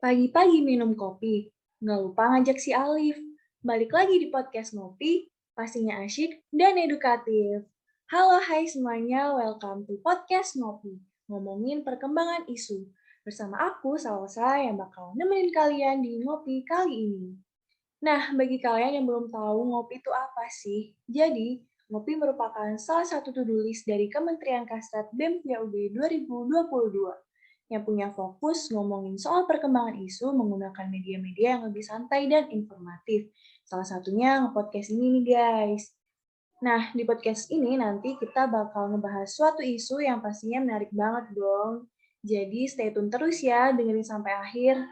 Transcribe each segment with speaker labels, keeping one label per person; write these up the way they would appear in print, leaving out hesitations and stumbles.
Speaker 1: Pagi-pagi minum kopi, nggak lupa ngajak si Alif. Balik lagi di podcast Ngopi, pastinya asyik dan edukatif. Halo hai semuanya, welcome to podcast Ngopi, ngomongin perkembangan isu. Bersama aku, Salsa, yang bakal nemenin kalian di Ngopi kali ini. Nah, bagi kalian yang belum tahu Ngopi itu apa sih? Jadi, Ngopi merupakan salah satu to-do list dari Kementerian Kastrat BEM PAUD 2022 yang punya fokus ngomongin soal perkembangan isu menggunakan media-media yang lebih santai dan informatif. Salah satunya nge-podcast ini nih guys. Nah, di podcast ini nanti kita bakal ngebahas suatu isu yang pastinya menarik banget dong. Jadi stay tune terus ya, dengerin sampai akhir.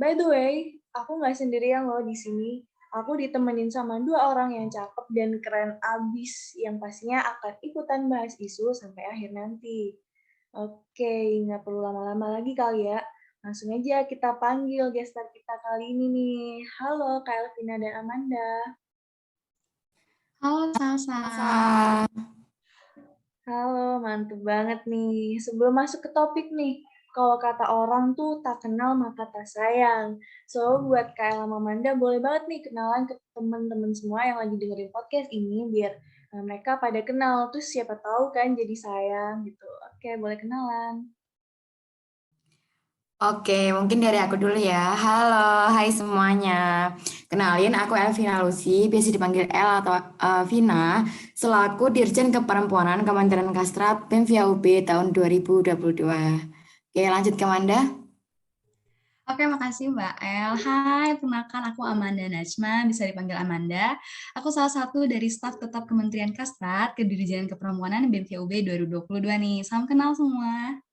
Speaker 1: By the way, aku nggak sendirian loh di sini. Aku ditemenin sama dua orang yang cakep dan keren abis, yang pastinya akan ikutan bahas isu sampai akhir nanti. Oke, nggak perlu lama-lama lagi kali ya. Langsung aja kita panggil gestar kita kali ini nih. Halo, Kak Elvina dan Amanda.
Speaker 2: Halo Salsa.
Speaker 1: Halo, mantep banget nih. Sebelum masuk ke topik nih, kalau kata orang tuh tak kenal maka tak sayang. So, buat Kak El sama Amanda, boleh banget nih kenalan ke teman-teman semua yang lagi dengerin podcast ini, biar mereka pada kenal. Terus siapa tahu kan jadi sayang gitu. Oke, boleh kenalan.
Speaker 2: Oke, mungkin dari aku dulu ya. Halo, hai semuanya. Kenalin, aku Elvina Lucy, biasa dipanggil El atau Vina, selaku Dirjen Keperempuanan Kementerian Kastrat BEM VAUB tahun 2022. Oke, lanjut ke Manda.
Speaker 3: Oke, makasih Mbak El. Hai, perkenalkan aku Amanda Najma, bisa dipanggil Amanda. Aku salah satu dari staf tetap Kementerian Kastrat, Kedirjen Keperempuanan BEM VAUB 2022 nih. Salam kenal semua.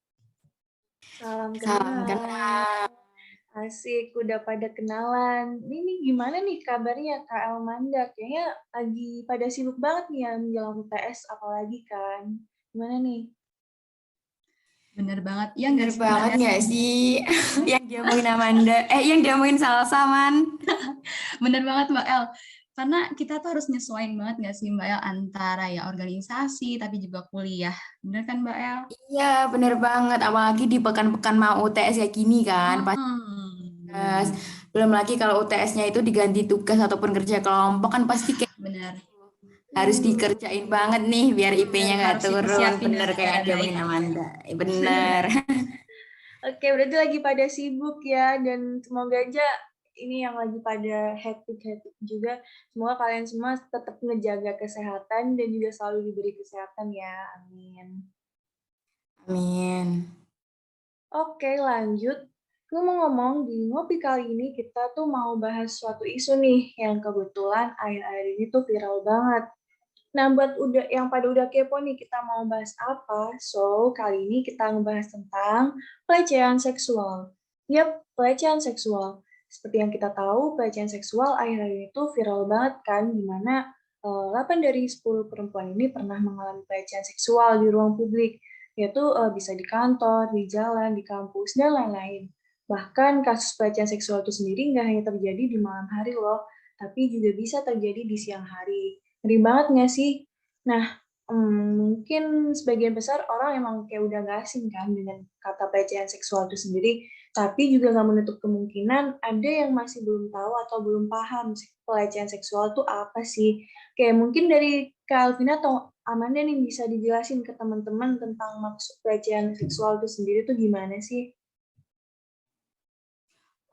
Speaker 1: Salam
Speaker 2: Salam
Speaker 1: kenal.
Speaker 2: kenal.
Speaker 1: Asik, udah pada kenalan. Ini gimana nih kabarnya Kak Elmanda? Kayaknya lagi pada sibuk banget nih ya menjelang UTS apalagi kan. Gimana nih?
Speaker 3: Bener banget. Ya
Speaker 2: Bener
Speaker 3: nggak sih Mbak
Speaker 2: banget
Speaker 3: El?
Speaker 2: nggak sih? Yang diomongin Amanda, yang diomongin Salsa, Man.
Speaker 3: Bener banget Mbak El. Karena kita tuh harus nyesuaiin banget nggak sih Mbak El antara ya organisasi tapi juga kuliah. Bener kan Mbak El?
Speaker 2: Iya, bener banget. Apalagi di pekan-pekan mau UTS kayak gini kan. Tugas. Belum lagi kalau UTS-nya itu diganti tugas ataupun kerja kelompok kan pasti kayak
Speaker 3: Bener.
Speaker 2: harus dikerjain banget nih biar IP-nya nggak
Speaker 3: Harus
Speaker 2: turun.
Speaker 3: dipersiapin
Speaker 2: Bener kayak
Speaker 3: secara
Speaker 2: dia
Speaker 3: baik.
Speaker 2: ngomongin Amanda. Bener.
Speaker 1: Oke, berarti lagi pada sibuk ya, dan semoga aja ini yang lagi pada hektik-hektik juga, semoga kalian semua tetap ngejaga kesehatan dan juga selalu diberi kesehatan ya, amin.
Speaker 2: Amin.
Speaker 1: Oke, lanjut. Ngomong-ngomong, di ngopi kali ini kita tuh mau bahas suatu isu nih yang kebetulan akhir-akhir ini tuh viral banget. Nah, buat yang pada udah kepo nih kita mau bahas apa, so kali ini kita ngebahas tentang pelecehan seksual. Yap, pelecehan seksual. Seperti yang kita tahu, pelecehan seksual akhir-akhir ini tuh viral banget kan, di mana 8 dari 10 perempuan ini pernah mengalami pelecehan seksual di ruang publik, yaitu bisa di kantor, di jalan, di kampus, dan lain-lain. Bahkan kasus pelecehan seksual itu sendiri nggak hanya terjadi di malam hari loh, tapi juga bisa terjadi di siang hari. Ngeri banget nggak sih? Nah, mungkin sebagian besar orang emang kayak udah nggak asing kan dengan kata pelecehan seksual itu sendiri, tapi juga nggak menutup kemungkinan ada yang masih belum tahu atau belum paham pelecehan seksual itu apa sih. Kayak mungkin dari Kak Alvina atau Amanda nih bisa dijelasin ke teman-teman tentang maksud pelecehan seksual itu sendiri tuh gimana sih?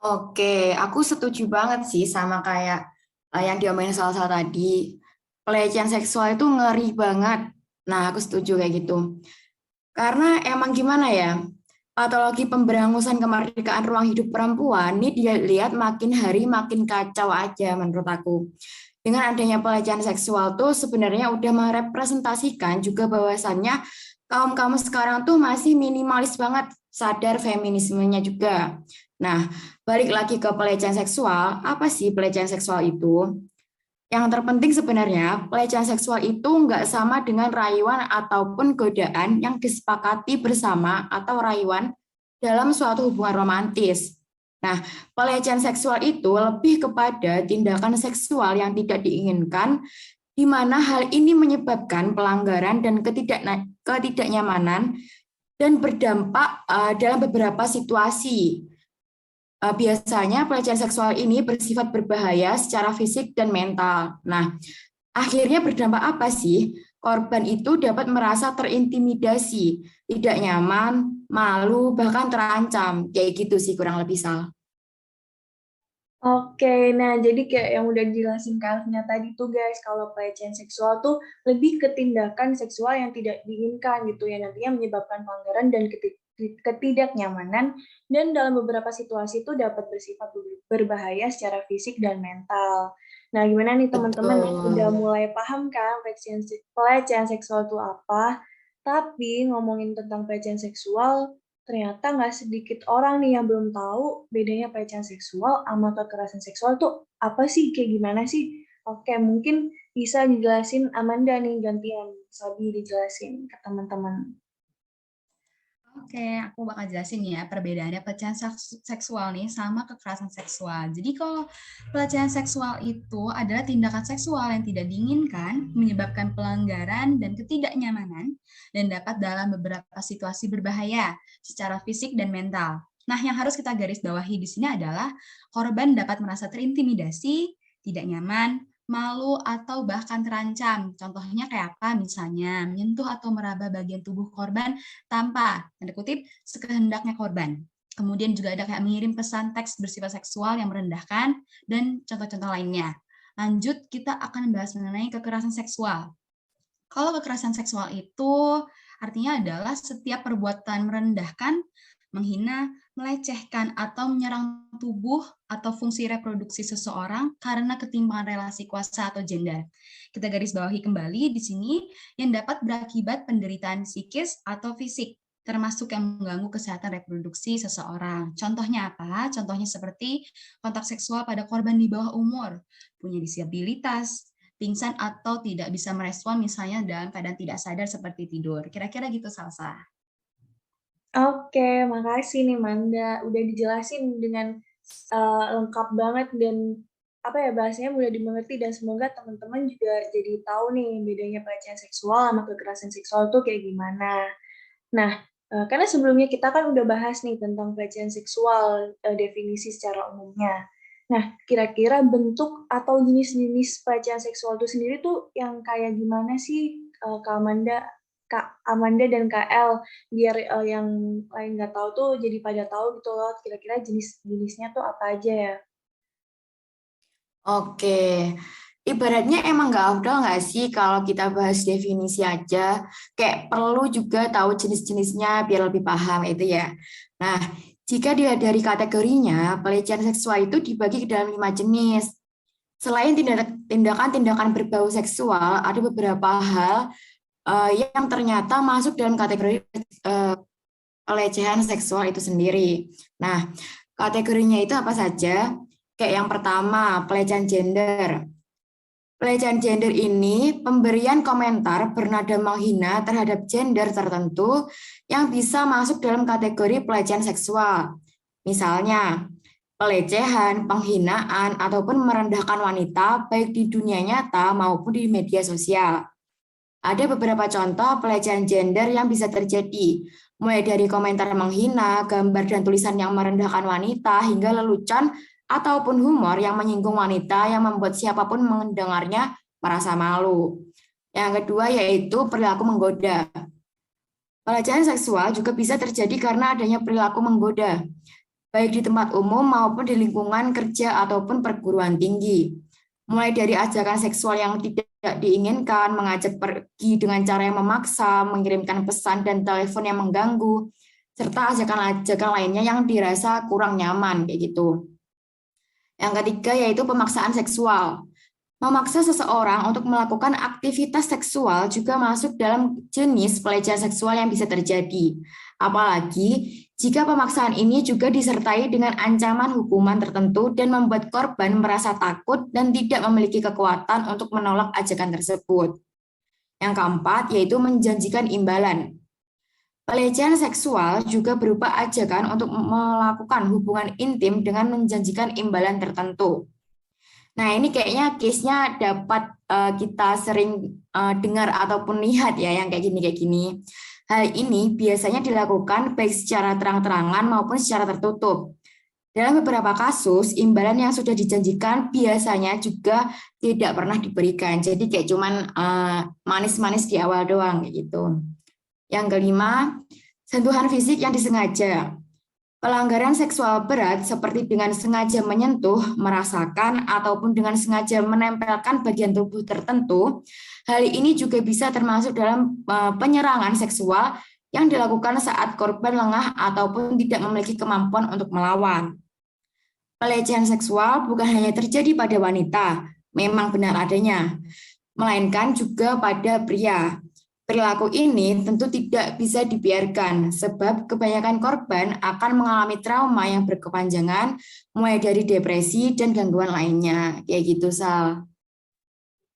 Speaker 2: Oke, aku setuju banget sih sama kayak yang diomongin Salsa tadi. Pelecehan seksual itu ngeri banget. Nah, aku setuju kayak gitu. Karena emang gimana ya, patologi pemberangusan kemerdekaan ruang hidup perempuan ini dia lihat makin hari makin kacau aja menurut aku. Dengan adanya pelecehan seksual tuh sebenarnya udah merepresentasikan juga bahwasannya kaum kamu sekarang tuh masih minimalis banget sadar feminismenya juga. Nah, balik lagi ke pelecehan seksual, apa sih pelecehan seksual itu? Yang terpenting sebenarnya, pelecehan seksual itu nggak sama dengan rayuan ataupun godaan yang disepakati bersama atau rayuan dalam suatu hubungan romantis. Nah, pelecehan seksual itu lebih kepada tindakan seksual yang tidak diinginkan, di mana hal ini menyebabkan pelanggaran dan ketidaknyamanan dan berdampak dalam beberapa situasi. Biasanya pelecehan seksual ini bersifat berbahaya secara fisik dan mental. Nah, akhirnya berdampak apa sih? Korban itu dapat merasa terintimidasi, tidak nyaman, malu, bahkan terancam. Kayak gitu sih kurang lebih, Sal.
Speaker 1: Oke, nah jadi kayak yang udah dijelasin Kalvina tadi tuh guys, kalau pelecehan seksual tuh lebih ke tindakan seksual yang tidak diinginkan gitu ya, nantinya menyebabkan pelanggaran dan ketidaknyamanan, dan dalam beberapa situasi itu dapat bersifat berbahaya secara fisik dan mental. Nah, gimana nih teman-teman, udah
Speaker 2: Betul.
Speaker 1: mulai paham kan pelecehan seksual itu apa? Tapi ngomongin tentang pelecehan seksual, ternyata nggak sedikit orang nih yang belum tahu bedanya pelecehan seksual sama kekerasan seksual tuh apa sih, kayak gimana sih? Oke, mungkin bisa dijelasin Amanda nih gantian, Sabi dijelasin ke teman-teman.
Speaker 3: Oke, aku bakal jelasin ya perbedaannya pelecehan seksual nih sama kekerasan seksual. Jadi kalau pelecehan seksual itu adalah tindakan seksual yang tidak diinginkan, menyebabkan pelanggaran dan ketidaknyamanan, dan dapat dalam beberapa situasi berbahaya secara fisik dan mental. Nah, yang harus kita garis bawahi di sini adalah korban dapat merasa terintimidasi, tidak nyaman, malu, atau bahkan terancam. Contohnya kayak apa? Misalnya menyentuh atau meraba bagian tubuh korban tanpa, tanda kutip, sekehendaknya korban. Kemudian juga ada kayak mengirim pesan teks bersifat seksual yang merendahkan, dan contoh-contoh lainnya. Lanjut, kita akan membahas mengenai kekerasan seksual. Kalau kekerasan seksual itu artinya adalah setiap perbuatan merendahkan, menghina, melecehkan, atau menyerang tubuh atau fungsi reproduksi seseorang karena ketimpangan relasi kuasa atau gender. Kita garis bawahi kembali di sini yang dapat berakibat penderitaan psikis atau fisik, termasuk yang mengganggu kesehatan reproduksi seseorang. Contohnya apa? Contohnya seperti kontak seksual pada korban di bawah umur, punya disabilitas, pingsan atau tidak bisa merespon misalnya dalam keadaan tidak sadar seperti tidur. Kira-kira gitu, Salsa.
Speaker 1: Oke, makasih nih Manda, udah dijelasin dengan lengkap banget dan apa ya, bahasanya mudah dimengerti, dan semoga teman-teman juga jadi tahu nih bedanya pelecehan seksual sama kekerasan seksual tuh kayak gimana. Nah, karena sebelumnya kita kan udah bahas nih tentang pelecehan seksual, definisi secara umumnya. Nah, kira-kira bentuk atau jenis-jenis pelecehan seksual itu sendiri tuh yang kayak gimana sih, Kak Amanda dan Kak El, biar yang lain nggak tahu tuh jadi pada tahu gitu loh, kira-kira jenis-jenisnya tuh apa aja ya?
Speaker 2: Oke, ibaratnya emang nggak afdol nggak sih kalau kita bahas definisi aja, kayak perlu juga tahu jenis-jenisnya biar lebih paham itu ya. Nah, jika dilihat dari kategorinya, pelecehan seksual itu dibagi ke dalam 5 jenis. Selain tindakan-tindakan berbau seksual, ada beberapa hal yang ternyata masuk dalam kategori pelecehan seksual itu sendiri. Nah, kategorinya itu apa saja? Kayak yang pertama, pelecehan gender. Pelecehan gender ini pemberian komentar bernada menghina terhadap gender tertentu yang bisa masuk dalam kategori pelecehan seksual. Misalnya, pelecehan, penghinaan, ataupun merendahkan wanita baik di dunia nyata maupun di media sosial. Ada beberapa contoh pelecehan gender yang bisa terjadi, mulai dari komentar menghina, gambar dan tulisan yang merendahkan wanita, hingga lelucon ataupun humor yang menyinggung wanita yang membuat siapapun mendengarnya merasa malu. Yang kedua yaitu perilaku menggoda. Pelecehan seksual juga bisa terjadi karena adanya perilaku menggoda, baik di tempat umum maupun di lingkungan kerja ataupun perguruan tinggi. Mulai dari ajakan seksual yang tidak diinginkan, mengajak pergi dengan cara yang memaksa, mengirimkan pesan dan telepon yang mengganggu, serta ajakan-ajakan lainnya yang dirasa kurang nyaman kayak gitu. Yang ketiga yaitu pemaksaan seksual. Memaksa seseorang untuk melakukan aktivitas seksual juga masuk dalam jenis pelecehan seksual yang bisa terjadi. Apalagi jika pemaksaan ini juga disertai dengan ancaman hukuman tertentu dan membuat korban merasa takut dan tidak memiliki kekuatan untuk menolak ajakan tersebut. Yang keempat yaitu menjanjikan imbalan. Pelecehan seksual juga berupa ajakan untuk melakukan hubungan intim dengan menjanjikan imbalan tertentu. Nah, ini kayaknya case-nya dapat kita sering dengar ataupun lihat ya yang kayak gini. Hal ini biasanya dilakukan baik secara terang-terangan maupun secara tertutup. Dalam beberapa kasus, imbalan yang sudah dijanjikan biasanya juga tidak pernah diberikan. Jadi kayak cuman manis-manis di awal doang kayak gitu. Yang kelima, sentuhan fisik yang disengaja. Pelanggaran seksual berat seperti dengan sengaja menyentuh, merasakan, ataupun dengan sengaja menempelkan bagian tubuh tertentu, hal ini juga bisa termasuk dalam penyerangan seksual yang dilakukan saat korban lengah ataupun tidak memiliki kemampuan untuk melawan. Pelecehan seksual bukan hanya terjadi pada wanita, memang benar adanya, melainkan juga pada pria. Perilaku ini tentu tidak bisa dibiarkan, sebab kebanyakan korban akan mengalami trauma yang berkepanjangan, mulai dari depresi dan gangguan lainnya. Kayak gitu, Sal.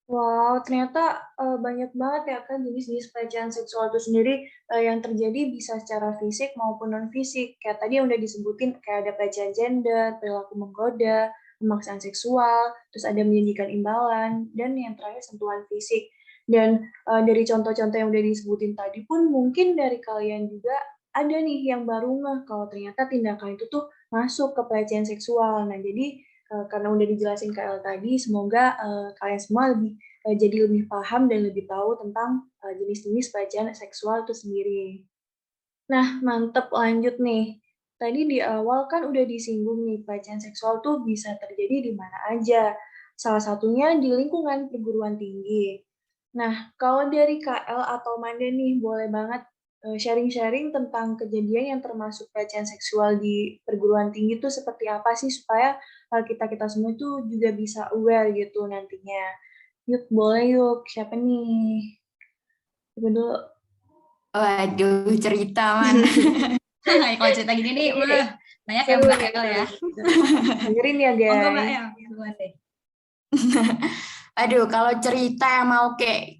Speaker 1: Wow, ternyata banyak banget ya kan jenis-jenis pelecehan seksual itu sendiri yang terjadi bisa secara fisik maupun non-fisik. Kayak tadi yang udah disebutin, kayak ada pelecehan gender, perilaku menggoda, pemaksaan seksual, terus ada menjanjikan imbalan, dan yang terakhir sentuhan fisik. Dan dari contoh-contoh yang udah disebutin tadi pun mungkin dari kalian juga ada nih yang baru ngeh kalau ternyata tindakan itu tuh masuk ke pelecehan seksual. Nah, jadi karena udah dijelasin Kak El tadi, semoga kalian semua jadi lebih paham dan lebih tahu tentang jenis-jenis pelecehan seksual itu sendiri. Nah, mantep, lanjut nih. Tadi di awal kan udah disinggung nih, pelecehan seksual tuh bisa terjadi di mana aja. Salah satunya di lingkungan perguruan tinggi. Nah, kalau dari KL atau Manda nih, boleh banget sharing-sharing tentang kejadian yang termasuk pelecehan seksual di perguruan tinggi itu seperti apa sih supaya kita-kita semua itu juga bisa aware gitu nantinya. Yuk, boleh yuk. Siapa nih? Coba dulu.
Speaker 2: Waduh, cerita, Man.
Speaker 3: Kalau cerita gini nih, banyak ya
Speaker 1: Seru
Speaker 3: Mbak
Speaker 1: nih,
Speaker 3: El ya.
Speaker 1: dengerin ya
Speaker 3: Monggo Mbak
Speaker 1: guys.
Speaker 3: El, duluan deh.
Speaker 2: Aduh, kalau cerita yang mau kayak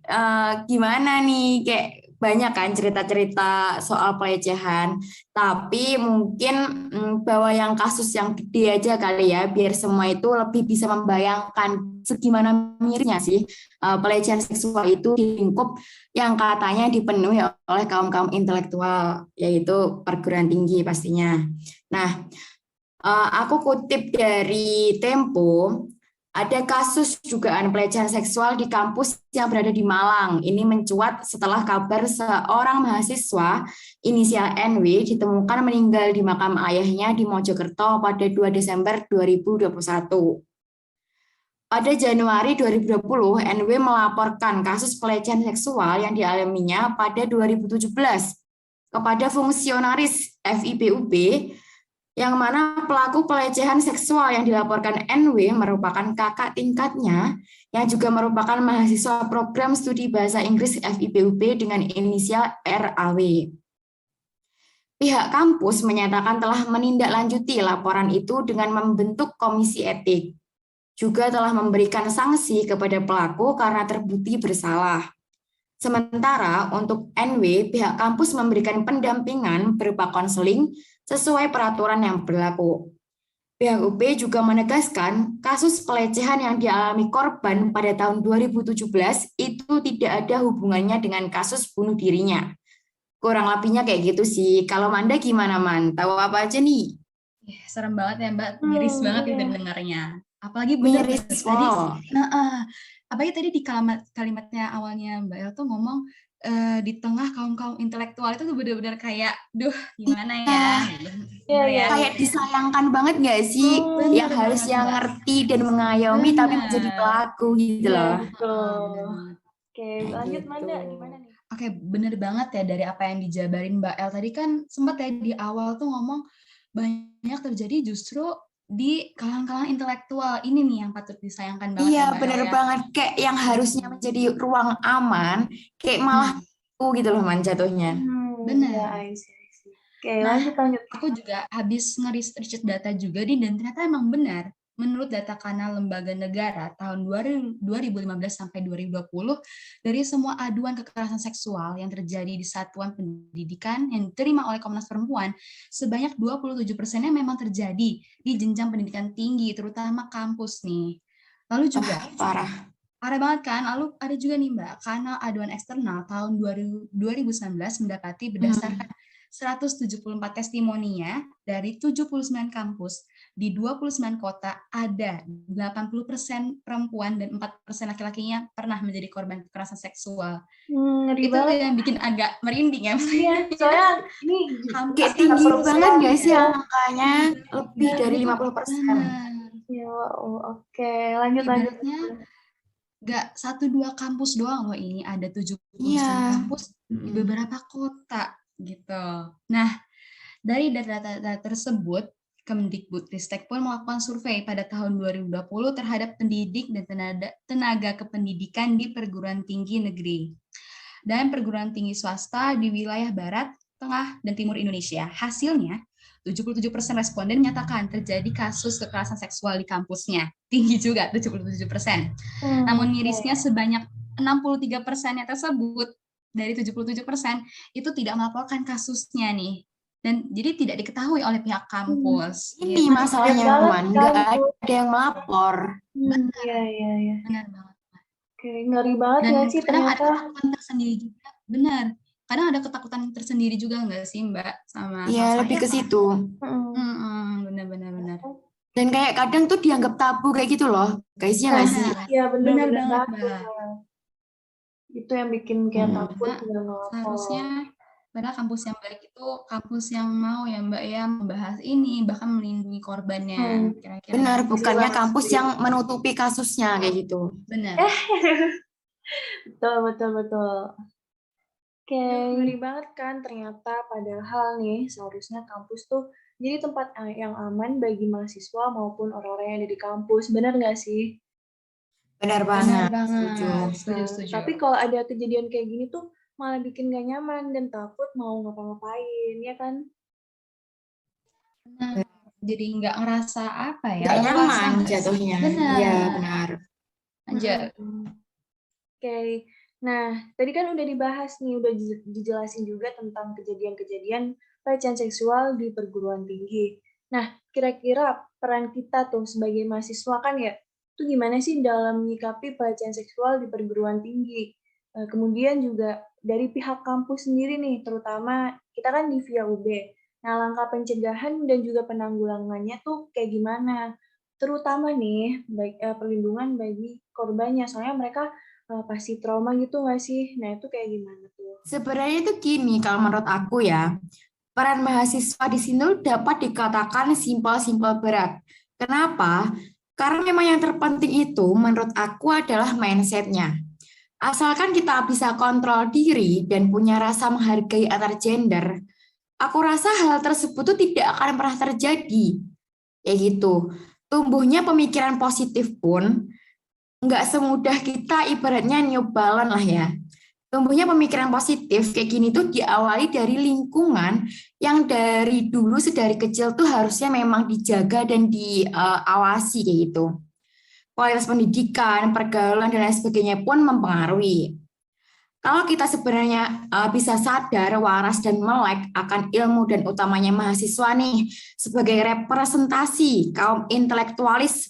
Speaker 2: gimana nih, kayak banyak kan cerita-cerita soal pelecehan. Tapi mungkin bawa yang kasus yang gede aja kali ya, biar semua itu lebih bisa membayangkan segimana miripnya sih pelecehan seksual itu di lingkup yang katanya dipenuhi oleh kaum-kaum intelektual, yaitu perguruan tinggi pastinya. Nah, aku kutip dari Tempo. Ada kasus dugaan pelecehan seksual di kampus yang berada di Malang. Ini mencuat setelah kabar seorang mahasiswa inisial NW ditemukan meninggal di makam ayahnya di Mojokerto pada 2 Desember 2021. Pada Januari 2020, NW melaporkan kasus pelecehan seksual yang dialaminya pada 2017 kepada fungsionaris FIPUB, yang mana pelaku pelecehan seksual yang dilaporkan NW merupakan kakak tingkatnya yang juga merupakan mahasiswa program studi bahasa Inggris FIPUB dengan inisial RAW. Pihak kampus menyatakan telah menindaklanjuti laporan itu dengan membentuk komisi etik. Juga telah memberikan sanksi kepada pelaku karena terbukti bersalah. Sementara untuk NW, pihak kampus memberikan pendampingan berupa konseling sesuai peraturan yang berlaku. Pihak UB juga menegaskan kasus pelecehan yang dialami korban pada tahun 2017 itu tidak ada hubungannya dengan kasus bunuh dirinya. Kurang lebihnya kayak gitu sih. Kalau Manda gimana, Man? Tahu apa aja nih?
Speaker 3: Serem banget ya Mbak, miris banget nih
Speaker 1: Iya.
Speaker 3: dengarnya. Apalagi bener
Speaker 2: Miris,
Speaker 3: tadi,
Speaker 2: wow.
Speaker 3: apalagi tadi di kalimatnya awalnya Mbak El tuh ngomong di tengah kaum-kaum intelektual itu tuh bener-bener kayak, duh gimana ya, gitu.
Speaker 1: Iya,
Speaker 3: Bener
Speaker 1: iya,
Speaker 3: ya.
Speaker 2: Kayak disayangkan banget nggak sih yang
Speaker 3: Bener
Speaker 2: harusnya
Speaker 3: banget, Mbak.
Speaker 2: ngerti dan mengayomi tapi menjadi
Speaker 3: Bener.
Speaker 2: pelaku gitu
Speaker 1: iya
Speaker 2: loh.
Speaker 1: betul.
Speaker 3: Bener banget.
Speaker 1: Oke,
Speaker 2: Kayak
Speaker 1: lanjut
Speaker 2: gitu.
Speaker 1: Manda, gimana nih?
Speaker 3: Oke, bener banget ya dari apa yang dijabarin Mbak El tadi kan sempat ya di awal tuh ngomong banyak terjadi justru di kalangan-kalangan intelektual. Ini nih yang patut disayangkan banget ya
Speaker 2: Iya,
Speaker 3: Mbak El
Speaker 2: bener
Speaker 3: ya.
Speaker 2: banget. Kayak yang harusnya menjadi ruang aman, kayak malah gitu loh man jatuhnya.
Speaker 3: Bener.
Speaker 1: Iya, I see. Oke,
Speaker 3: Nah,
Speaker 1: lanjut.
Speaker 3: aku juga habis nge-research data juga nih dan ternyata emang benar. Menurut data Kanal Lembaga Negara tahun 2015 sampai 2020, dari semua aduan kekerasan seksual yang terjadi di satuan pendidikan yang diterima oleh Komnas Perempuan, sebanyak 27%-nya memang terjadi di jenjang pendidikan tinggi, terutama kampus nih. Lalu juga,
Speaker 2: Parah.
Speaker 3: parah banget kan? Lalu ada juga nih Mbak, Kanal Aduan Eksternal tahun 2019 mendapati berdasarkan 174 testimoninya dari 79 kampus di 29 kota ada 80% perempuan dan 4% laki-lakinya pernah menjadi korban kekerasan seksual.
Speaker 1: Ngeri
Speaker 3: Itu
Speaker 1: banget.
Speaker 3: yang bikin agak merinding ya.
Speaker 1: Iya, soalnya ini
Speaker 2: Kayak
Speaker 1: angka
Speaker 2: tinggi banget
Speaker 1: perempuan
Speaker 2: nggak sih
Speaker 1: ya.
Speaker 2: angkanya? Lebih dari 50%.
Speaker 1: Ya, oke. Lanjut.
Speaker 3: Ibaratnya nggak 1-2 kampus doang loh ini, ada 79 kampus di beberapa kota gitu. Nah, dari data-data tersebut, Kemdikbudristek pun melakukan survei pada tahun 2020 terhadap pendidik dan tenaga kependidikan di perguruan tinggi negeri dan perguruan tinggi swasta di wilayah Barat, Tengah, dan Timur Indonesia. Hasilnya, 77% responden menyatakan terjadi kasus kekerasan seksual di kampusnya. Tinggi juga, 77%. Namun mirisnya sebanyak 63% yang tersebut dari 77% itu tidak melaporkan kasusnya nih. Dan jadi tidak diketahui oleh pihak kampus.
Speaker 2: Ini
Speaker 3: gitu.
Speaker 2: masalahnya, Man. Nggak ada yang melapor.
Speaker 1: Iya.
Speaker 3: Benar banget.
Speaker 1: Oke, ngeri banget
Speaker 3: Dan
Speaker 1: ya sih
Speaker 3: kadang
Speaker 1: ternyata.
Speaker 3: ada ketakutan tersendiri juga. Benar. Kadang ada ketakutan tersendiri juga nggak sih, Mbak?
Speaker 2: Iya, lebih ke situ.
Speaker 3: Benar.
Speaker 2: Dan kayak kadang tuh dianggap tabu kayak gitu loh. Guys, ya nggak sih?
Speaker 1: Iya, benar
Speaker 3: banget,
Speaker 1: banget.
Speaker 3: Mbak.
Speaker 1: Itu yang bikin kayak takut nggak ngelapor.
Speaker 3: Seharusnya padahal kampus yang baik itu kampus yang mau ya Mbak ya membahas ini, bahkan melindungi korbannya. Kira-kira
Speaker 2: Benar,
Speaker 3: gitu.
Speaker 2: bukannya kampus yang menutupi kasusnya kayak gitu.
Speaker 3: Benar.
Speaker 1: Betul. Oke, ngeri banget kan ternyata, padahal nih seharusnya kampus tuh jadi tempat yang aman bagi mahasiswa maupun orang-orang yang ada di kampus. Benar nggak sih?
Speaker 2: Benar
Speaker 3: Benar
Speaker 2: banget.
Speaker 3: banget.
Speaker 2: Setuju.
Speaker 3: Setuju.
Speaker 1: Tapi kalau ada kejadian kayak gini tuh malah bikin gak nyaman dan takut mau ngapa-ngapain, ya kan?
Speaker 3: Nah, jadi nggak ngerasa apa ya?
Speaker 2: Nggak
Speaker 3: leluasa
Speaker 2: nyaman
Speaker 3: nggak sih?
Speaker 2: jatuhnya.
Speaker 3: Benar.
Speaker 2: Iya, benar.
Speaker 3: Lanjut.
Speaker 1: Oke. Nah, tadi kan udah dibahas nih, udah dijelasin juga tentang kejadian-kejadian pelecehan seksual di perguruan tinggi. Nah, kira-kira peran kita tuh sebagai mahasiswa kan ya, itu gimana sih dalam menyikapi pelecehan seksual di perguruan tinggi? Kemudian juga dari pihak kampus sendiri nih, terutama kita kan di VIA UB. Nah, langkah pencegahan dan juga penanggulangannya tuh kayak gimana? Terutama nih, perlindungan bagi korbannya, soalnya mereka pasti trauma gitu nggak sih? Nah, itu kayak gimana tuh?
Speaker 2: Sebenarnya itu gini, kalau menurut aku ya, peran mahasiswa di sini dapat dikatakan simpel-simpel berat. Kenapa? Karena memang yang terpenting itu menurut aku adalah mindset-nya. Asalkan kita bisa kontrol diri dan punya rasa menghargai antar gender, aku rasa hal tersebut tuh tidak akan pernah terjadi. Kayak gitu. Tumbuhnya pemikiran positif pun nggak semudah kita ibaratnya New Balance lah ya. Tumbuhnya pemikiran positif kayak gini tuh diawali dari lingkungan yang dari dulu sedari kecil tuh harusnya memang dijaga dan diawasi kayak gitu. Kualitas pendidikan, pergaulan, dan lain sebagainya pun mempengaruhi. Kalau kita sebenarnya bisa sadar, waras, dan melek akan ilmu dan utamanya mahasiswa nih sebagai representasi kaum intelektualis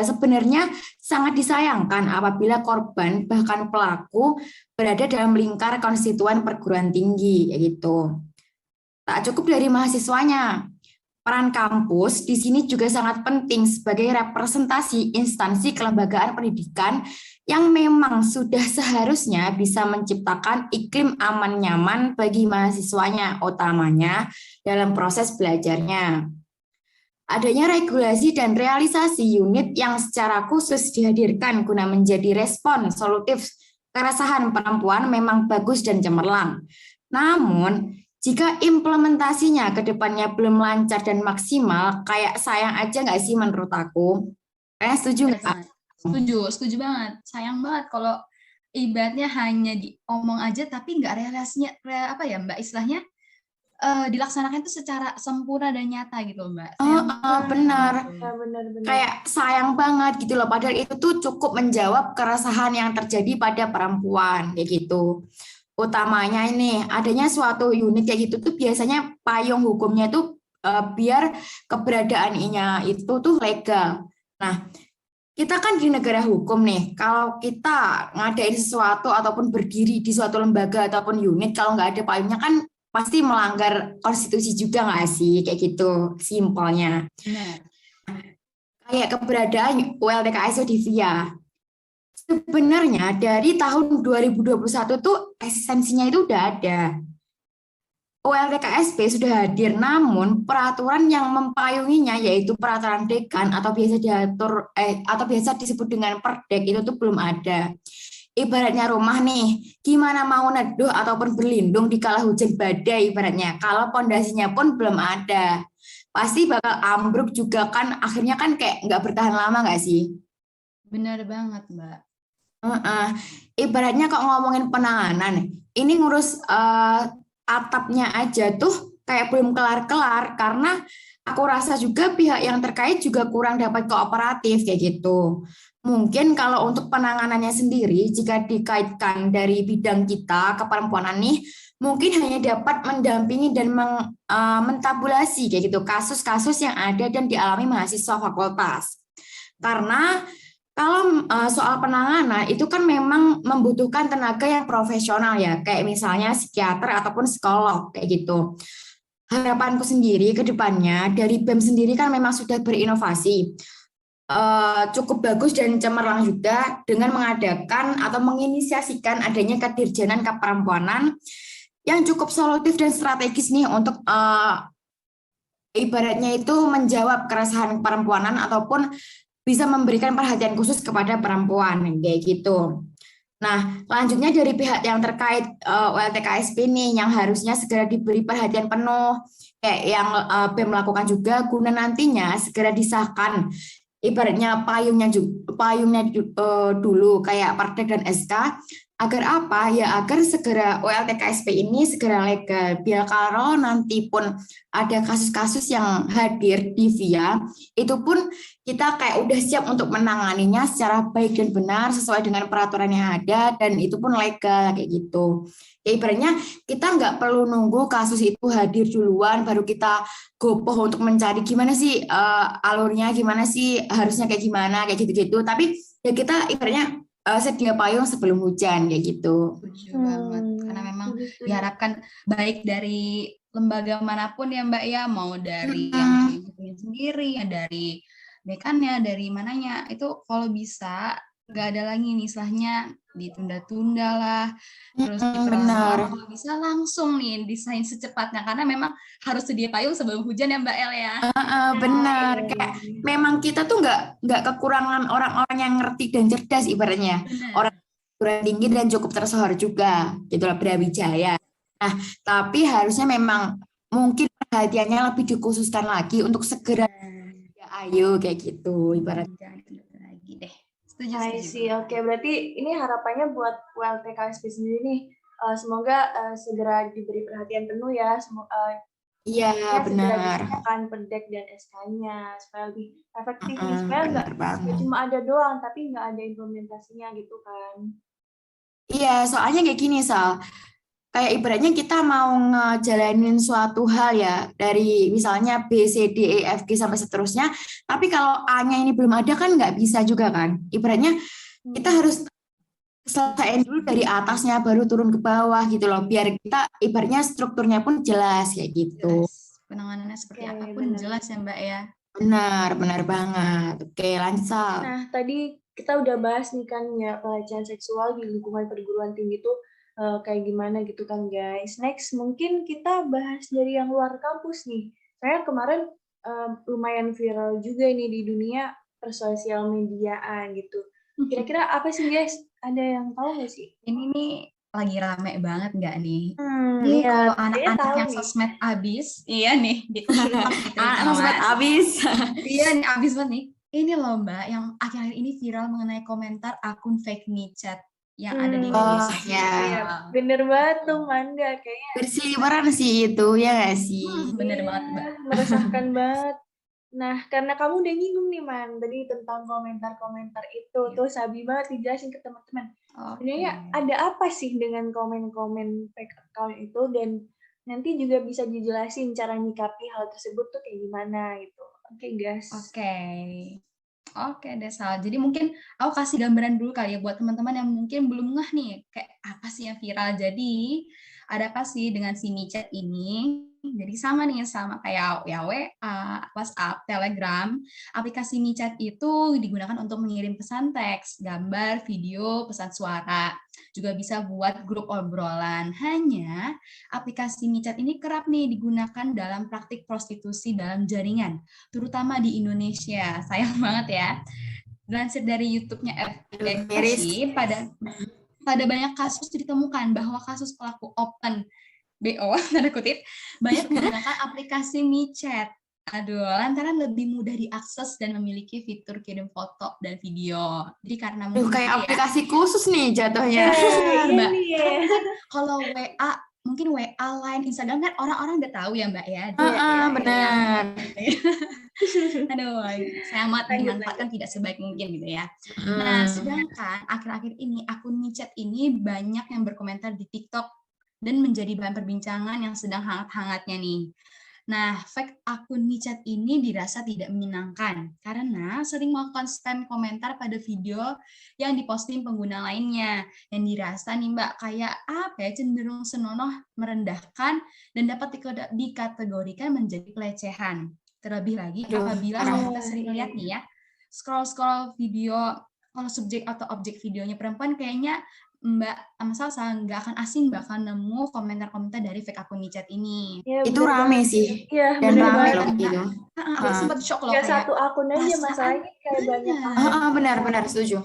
Speaker 2: sebenarnya sangat disayangkan apabila korban bahkan pelaku berada dalam lingkar konstituen perguruan tinggi, gitu. Tak cukup dari mahasiswanya, peran kampus di sini juga sangat penting sebagai representasi instansi kelembagaan pendidikan yang memang sudah seharusnya bisa menciptakan iklim aman nyaman bagi mahasiswanya, utamanya dalam proses belajarnya. Adanya regulasi dan realisasi unit yang secara khusus dihadirkan guna menjadi respon solutif keresahan perempuan memang bagus dan cemerlang. Namun, jika implementasinya ke depannya belum lancar dan maksimal, kayak sayang aja nggak sih menurut aku? Kalian setuju nggak?
Speaker 3: Setuju banget. Sayang banget kalau ibaratnya hanya diomong aja tapi nggak realisasinya, apa ya Mbak istilahnya, dilaksanakan itu secara sempurna dan nyata gitu Mbak.
Speaker 2: Benar.
Speaker 1: Benar.
Speaker 2: Kayak sayang banget gitu loh, padahal itu tuh cukup menjawab keresahan yang terjadi pada perempuan kayak gitu. Utamanya ini adanya suatu unit kayak gitu tuh biasanya payung hukumnya tuh biar keberadaannya itu tuh legal. Nah, kita kan di negara hukum nih, kalau kita ngadain sesuatu ataupun berdiri di suatu lembaga ataupun unit, kalau nggak ada payungnya kan pasti melanggar konstitusi juga nggak sih? Kayak gitu, simpelnya.
Speaker 3: Benar.
Speaker 2: Kayak keberadaan ULTKS Odivia. Sebenarnya dari tahun 2021 tuh esensinya itu udah ada. ULTKSP sudah hadir, namun peraturan yang mempayunginya yaitu peraturan dekan atau biasa diatur atau biasa disebut dengan Perdek itu tuh belum ada. Ibaratnya rumah nih, gimana mau neduh ataupun berlindung di kala hujan badai ibaratnya. Kalau pondasinya pun belum ada, pasti bakal ambruk juga kan. Akhirnya kan kayak nggak bertahan lama nggak sih?
Speaker 3: Benar banget, Mbak.
Speaker 2: Heeh. Ibaratnya kok ngomongin penanganan, ini ngurus atapnya aja tuh kayak belum kelar-kelar karena aku rasa juga pihak yang terkait juga kurang dapat kooperatif kayak gitu. Mungkin kalau untuk penanganannya sendiri, jika dikaitkan dari bidang kita keperempuanan nih, mungkin hanya dapat mendampingi dan mentabulasi kayak gitu kasus-kasus yang ada dan dialami mahasiswa fakultas. Karena kalau soal penanganan itu kan memang membutuhkan tenaga yang profesional ya, kayak misalnya psikiater ataupun psikolog kayak gitu. Harapanku sendiri ke depannya dari BEM sendiri kan memang sudah berinovasi cukup bagus dan cemerlang juga dengan mengadakan atau menginisiasikan adanya kedirjenan keperempuanan yang cukup solutif dan strategis nih untuk ibaratnya itu menjawab keresahan perempuanan ataupun bisa memberikan perhatian khusus kepada perempuan kayak gitu. Nah, lanjutnya dari pihak yang terkait ULTKSP nih yang harusnya segera diberi perhatian penuh kayak yang BEM melakukan juga guna nantinya segera disahkan ibaratnya payungnya dulu kayak Perdek dan SK agar apa ya agar segera ULTKSP ini segera legal biar kalau nanti pun ada kasus-kasus yang hadir di VIA itu pun kita kayak udah siap untuk menanganinya secara baik dan benar sesuai dengan peraturan yang ada dan itu pun legal kayak gitu. Ya ibaratnya kita nggak perlu nunggu kasus itu hadir duluan baru kita gopoh untuk mencari gimana sih alurnya, gimana sih harusnya kayak gimana kayak gitu-gitu. Tapi ya kita ibaratnya sedia payung sebelum hujan kayak gitu.
Speaker 3: Setuju banget. Karena memang
Speaker 1: Gitu.
Speaker 3: diharapkan baik dari lembaga manapun ya Mbak ya, mau dari yang
Speaker 2: Mm-mm.
Speaker 3: punya sendiri, ya dari dekannya, dari mananya, itu kalau bisa nggak ada lagi nih istilahnya ditunda-tunda lah, terus
Speaker 2: Benar.
Speaker 3: diperlama-lama, kalau bisa langsung nih desain secepatnya, karena memang harus sedia payung sebelum hujan ya Mbak El ya.
Speaker 2: Benar,
Speaker 1: Iya,
Speaker 2: kayak
Speaker 1: iya.
Speaker 2: memang kita tuh nggak kekurangan orang-orang yang ngerti dan cerdas ibaratnya orang
Speaker 3: Benar.
Speaker 2: perguruan tinggi dan cukup tersohor juga gitulah Brawijaya. Nah, tapi harusnya memang mungkin perhatiannya lebih dikhususkan lagi untuk segera
Speaker 3: Nah,
Speaker 2: ya, ayo kayak gitu ibaratnya.
Speaker 3: jangan ditunda lagi deh. Setuju,
Speaker 1: I
Speaker 3: setuju
Speaker 1: see.
Speaker 3: banget.
Speaker 1: Oke, berarti ini harapannya buat ULTKSP sendiri nih. Semoga segera diberi perhatian penuh ya.
Speaker 2: Iya,
Speaker 1: Ya, segera
Speaker 2: benar.
Speaker 1: disahkan Perdek dan SK-nya supaya lebih efektif nih. Supaya nggak
Speaker 2: Benar banget.
Speaker 1: cuma ada doang, tapi nggak ada implementasinya gitu kan.
Speaker 2: Iya, soalnya kayak gini, Sal. Kayak ibaratnya kita mau ngejalanin suatu hal ya dari misalnya B, C, D, E, F, G sampai seterusnya. Tapi kalau A-nya ini belum ada kan nggak bisa juga kan. Ibaratnya kita harus selesaiin dulu dari atasnya baru turun ke bawah gitu loh. Biar kita ibaratnya strukturnya pun jelas kayak gitu.
Speaker 3: Jelas. Penanganannya seperti
Speaker 1: Oke,
Speaker 3: apapun
Speaker 1: benar.
Speaker 3: jelas ya Mbak ya.
Speaker 2: Benar, benar banget. Oke, lanjut, Sal.
Speaker 1: Nah, tadi kita udah bahas nih kan ya pelecehan seksual di lingkungan perguruan tinggi itu kayak gimana gitu kan guys. Next, mungkin kita bahas dari yang luar kampus nih. Saya kemarin lumayan viral juga ini di dunia persosial mediaan gitu. Kira-kira apa sih guys? Ada yang tahu nggak sih?
Speaker 3: Ini nih lagi rame banget nggak nih? Ini
Speaker 1: Iya,
Speaker 3: kalau
Speaker 1: kayaknya
Speaker 3: anak-anak
Speaker 1: tahu
Speaker 3: yang
Speaker 1: nih.
Speaker 3: sosmed abis, iya nih di TikTok nih
Speaker 2: Anak
Speaker 3: terutama.
Speaker 2: sempat habis.
Speaker 3: Iya nih abis banget nih. Ini loh Mbak yang akhir-akhir ini viral mengenai komentar akun fake chat yang ada di media
Speaker 2: Oh ya,
Speaker 1: Iya,
Speaker 3: sosial.
Speaker 1: bener banget tuh Manda. Kayaknya
Speaker 2: berseliweran sih itu ya nggak sih?
Speaker 3: Bener
Speaker 1: iya,
Speaker 3: banget Mbak.
Speaker 1: meresahkan banget. Nah, karena kamu udah nyinggung nih, Man, tadi tentang komentar-komentar itu,
Speaker 3: Iya.
Speaker 1: tuh sabi banget dijelasin ke teman-teman.
Speaker 3: Oke.
Speaker 1: Sebenarnya ada apa sih dengan komen-komen fake account itu, dan nanti juga bisa dijelasin cara nyikapi hal tersebut tuh kayak gimana gitu. Oke, guys.
Speaker 3: Oke. Oke deh Sal. Jadi mungkin aku kasih gambaran dulu kali ya buat teman-teman yang mungkin belum ngeh nih kayak apa sih yang viral. Jadi ada apa sih dengan si micet ini? Jadi sama nih, sama kayak ya WA, WhatsApp, Telegram. Aplikasi micet itu digunakan untuk mengirim pesan teks, gambar, video, pesan suara. Juga bisa buat grup obrolan. Hanya aplikasi micet ini kerap nih digunakan dalam praktik prostitusi dalam jaringan, terutama di Indonesia. Sayang banget ya. Dilansir dari YouTube-nya FTC, pada banyak kasus ditemukan bahwa kasus pelaku open BO, tanda kutip, banyak menggunakan aplikasi micet. Aduh, lantaran lebih mudah diakses dan memiliki fitur kirim foto dan video. Jadi karena
Speaker 2: kayak aplikasi khusus nih jatuhnya.
Speaker 3: Mbak. Kalau WA, mungkin WA, Line, Instagram kan orang-orang udah tahu ya Mbak ya.
Speaker 2: Benar.
Speaker 3: Aduh, saya amat dimanfaatkan tidak sebaik mungkin gitu ya. Nah, sedangkan akhir-akhir ini akun micet ini banyak yang berkomentar di TikTok dan menjadi bahan perbincangan yang sedang hangat-hangatnya nih. Nah, fake akun micet ini dirasa tidak menyenangkan karena sering melakukan spam komentar pada video yang diposting pengguna lainnya yang dirasa nih Mbak kayak apa ya, cenderung senonoh, merendahkan, dan dapat dikategorikan menjadi pelecehan. Terlebih lagi apabila kita sering lihat nih ya, scroll video, kalau subjek atau objek videonya perempuan, kayaknya Mbak Salsa nggak akan asing bakal nemu komentar-komentar dari fake akun micet ini.
Speaker 1: Ya,
Speaker 2: itu rame sih.
Speaker 1: Iya,
Speaker 2: dan rame loh
Speaker 3: gitu. Aku sempat shock loh.
Speaker 1: Kayak satu akun aja masalahnya kayak banyak.
Speaker 2: Benar, setuju.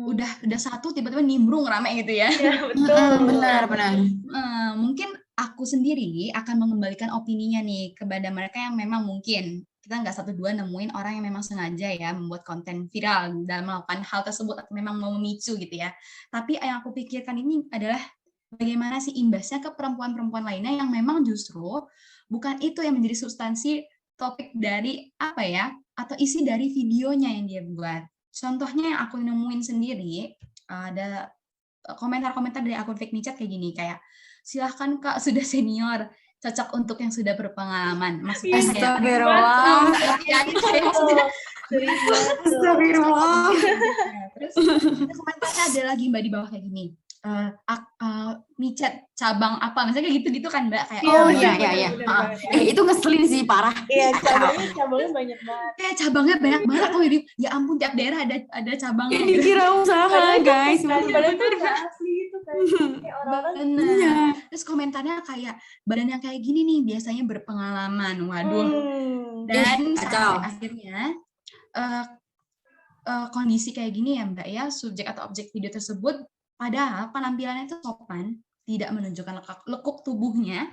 Speaker 3: Udah satu tiba-tiba nimbrung rame gitu ya.
Speaker 1: Iya, betul.
Speaker 2: Benar.
Speaker 3: Mungkin aku sendiri akan mengembalikan opininya nih kepada mereka yang memang mungkin kita nggak 1-2 nemuin orang yang memang sengaja ya membuat konten viral dalam melakukan hal tersebut atau memang mau memicu gitu ya. Tapi yang aku pikirkan ini adalah bagaimana sih imbasnya ke perempuan-perempuan lainnya yang memang justru bukan itu yang menjadi substansi topik dari apa ya, atau isi dari videonya yang dia buat. Contohnya yang aku nemuin sendiri, ada komentar-komentar dari akun fake micet kayak gini, kayak silahkan Kak, sudah senior, cocok untuk yang sudah berpengalaman. Maksudnya
Speaker 2: Astagfirullah. Astagfirullah.
Speaker 3: Terus komentarnya ada lagi Mbak di bawah kayak gini. Micet cabang apa? Misalnya kayak gitu kan Mbak, kayak
Speaker 2: iya. Itu ngeselin sih parah.
Speaker 1: Iya, cabangnya banyak banget.
Speaker 3: Kayak cabangnya banyak banget. Oh, ya ampun, tiap daerah ada cabangnya.
Speaker 2: Ini dikira usaha, guys.
Speaker 1: Padahal itu nggak asli itu kayak orang-orang.
Speaker 3: Terus komentarnya kayak badan yang kayak gini nih biasanya berpengalaman. Waduh. Dan sampai akhirnya kondisi kayak gini ya Mbak ya, subjek atau objek video tersebut padahal penampilannya itu sopan, tidak menunjukkan lekuk tubuhnya,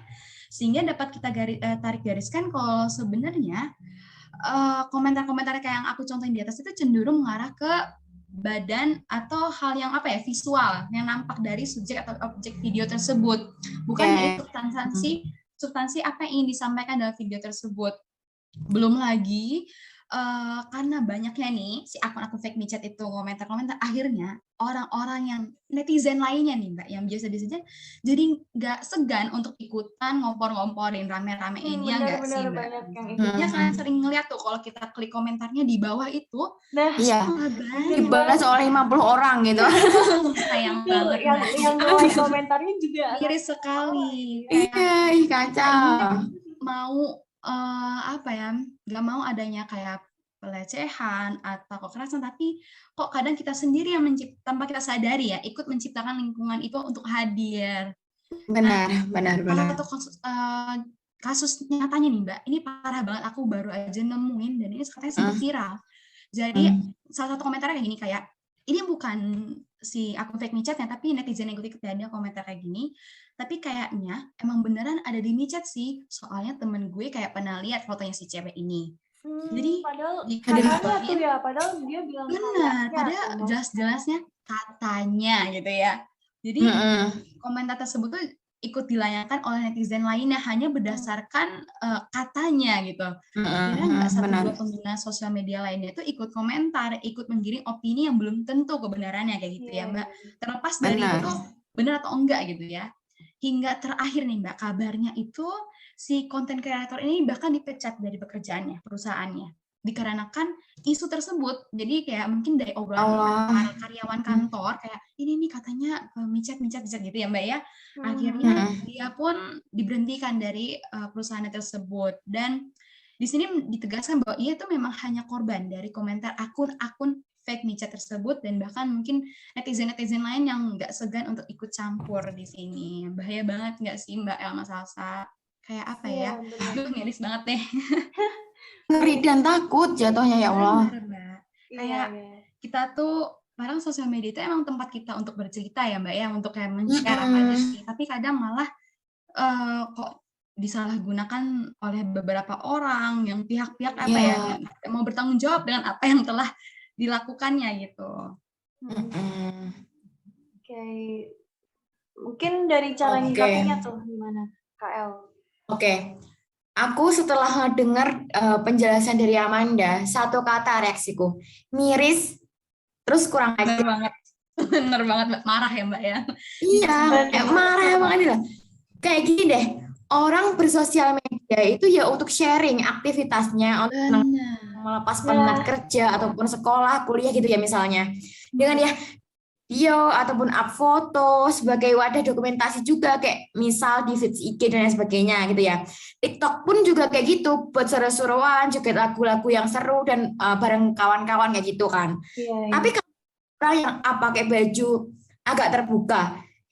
Speaker 3: sehingga dapat kita tarik gariskan kalau sebenarnya komentar-komentar kayak yang aku contohin di atas itu cenderung mengarah ke badan atau hal yang apa ya, visual yang nampak dari subjek atau objek video tersebut, bukan dari substansi apa yang ingin disampaikan dalam video tersebut. Belum lagi karena banyaknya nih si akun-akun fake micet itu komentar-komentar, akhirnya orang-orang yang netizen lainnya nih Mbak yang biasa-biasanya jadi nggak segan untuk ikutan ngompor-ngomporin, rame-ramein ya nggak sih Mbak? Ya kan sering ngeliat tuh kalau kita klik komentarnya di bawah itu,
Speaker 2: dibalas oleh 50 orang gitu.
Speaker 3: Sayang banget
Speaker 1: yang like komentarnya juga
Speaker 3: miris sekali.
Speaker 2: Iya, kacau.
Speaker 3: Mau apa ya, nggak mau adanya kayak pelecehan atau kekerasan, tapi kok kadang kita sendiri yang tanpa kita sadari ya ikut menciptakan lingkungan itu untuk hadir.
Speaker 2: Benar.
Speaker 3: Satu kasus nyatanya nih Mbak, ini parah banget, aku baru aja nemuin dan ini katanya sempat viral. Jadi salah satu komentarnya kayak gini, kayak ini bukan si akun fake micetnya, tapi netizen yang ikut dia komentar kayak gini, tapi kayaknya emang beneran ada di micet sih, soalnya temen gue kayak pernah lihat fotonya si cewek ini. Jadi
Speaker 1: padahal dia bilang
Speaker 3: benar, padahal jelas-jelasnya katanya gitu ya. Jadi komentar tersebut tuh ikut dilayangkan oleh netizen lainnya hanya berdasarkan katanya gitu. Kira nggak 1-2 pengguna sosial media lainnya itu ikut komentar, ikut menggiring opini yang belum tentu kebenarannya kayak gitu ya Mbak. Terlepas dari itu benar atau enggak gitu ya. Hingga terakhir nih Mbak, kabarnya itu si konten kreator ini bahkan dipecat dari pekerjaannya, perusahaannya. dikarenakan isu tersebut. Jadi kayak mungkin dari obrolan
Speaker 2: Allah.
Speaker 3: para karyawan kantor kayak ini nih katanya micet gitu ya Mbak ya. Akhirnya dia pun diberhentikan dari perusahaan tersebut. Dan di sini ditegaskan bahwa ia itu memang hanya korban dari komentar akun-akun fake micet tersebut, dan bahkan mungkin netizen-netizen lain yang nggak segan untuk ikut campur di sini. Bahaya banget nggak sih Mbak Elma Salsa? Kayak apa ya? Aduh, miris banget deh.
Speaker 2: Ngeri dan takut jatuhnya ya Allah.
Speaker 3: Benar, Mbak. Kayak kita tuh kadang sosial media itu emang tempat kita untuk bercerita ya Mbak ya, untuk kayak men-share apa aja sih. Tapi kadang malah kok disalahgunakan oleh beberapa orang yang pihak-pihak apa ya, mau bertanggung jawab dengan apa yang telah dilakukannya gitu.
Speaker 1: Oke. Mungkin dari cara nyikapinya tuh gimana, KL?
Speaker 2: Oke. Aku setelah dengar penjelasan dari Amanda, satu kata reaksiku, miris, terus kurang ajar.
Speaker 3: Bener banget, Mbak. Marah ya Mbak ya?
Speaker 2: Iya, marah banget lah. Kayak gini deh, orang bersosial media itu ya untuk sharing aktivitasnya, untuk melepas penat kerja ataupun sekolah, kuliah gitu ya misalnya. Dengan ya video ataupun up foto sebagai wadah dokumentasi juga, kayak misal di feeds IG dan lain sebagainya gitu ya. TikTok pun juga kayak gitu, buat seru-seruan, juga lagu-lagu yang seru dan bareng kawan-kawan kayak gitu kan. Tapi kalau orang yang pakai baju agak terbuka,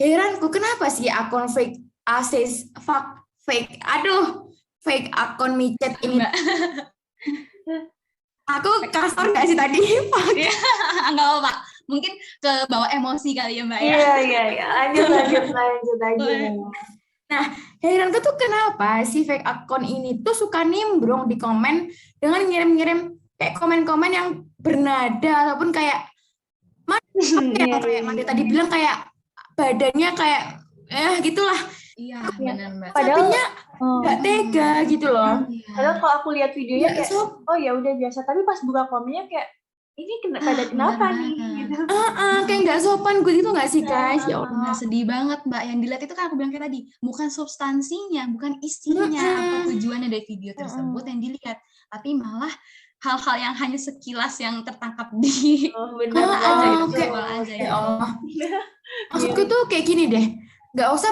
Speaker 2: heranku kenapa sih akun fake fake akun micet ini. Aku kasar nggak sih tadi?
Speaker 3: Enggak apa-apa. Mungkin ke bawah emosi kali ya Mbak ya.
Speaker 1: Iya. Lanjut aja.
Speaker 2: Nah, heran tuh kenapa si fake akun ini tuh suka nimbrung di komen dengan ngirim-ngirim kayak komen-komen yang bernada ataupun kayak kayak Manda tadi bilang kayak badannya kayak gitulah.
Speaker 3: Iya, benar Mbak.
Speaker 2: Padahal nggak tega gitu loh.
Speaker 1: Padahal kalau aku lihat videonya kayak oh ya udah biasa, tapi pas buka komennya kayak ini kenapa nih gitu.
Speaker 2: Kayak nggak sopan gue gitu nggak sih guys? Ya Allah.
Speaker 3: Nah, sedih banget Mbak. Yang dilihat itu kan aku bilang kayak tadi, bukan substansinya, bukan isinya, apa tujuannya dari video tersebut yang dilihat, tapi malah hal-hal yang hanya sekilas yang tertangkap di
Speaker 2: ya Allah. Maksudku tuh kayak gini deh, nggak usah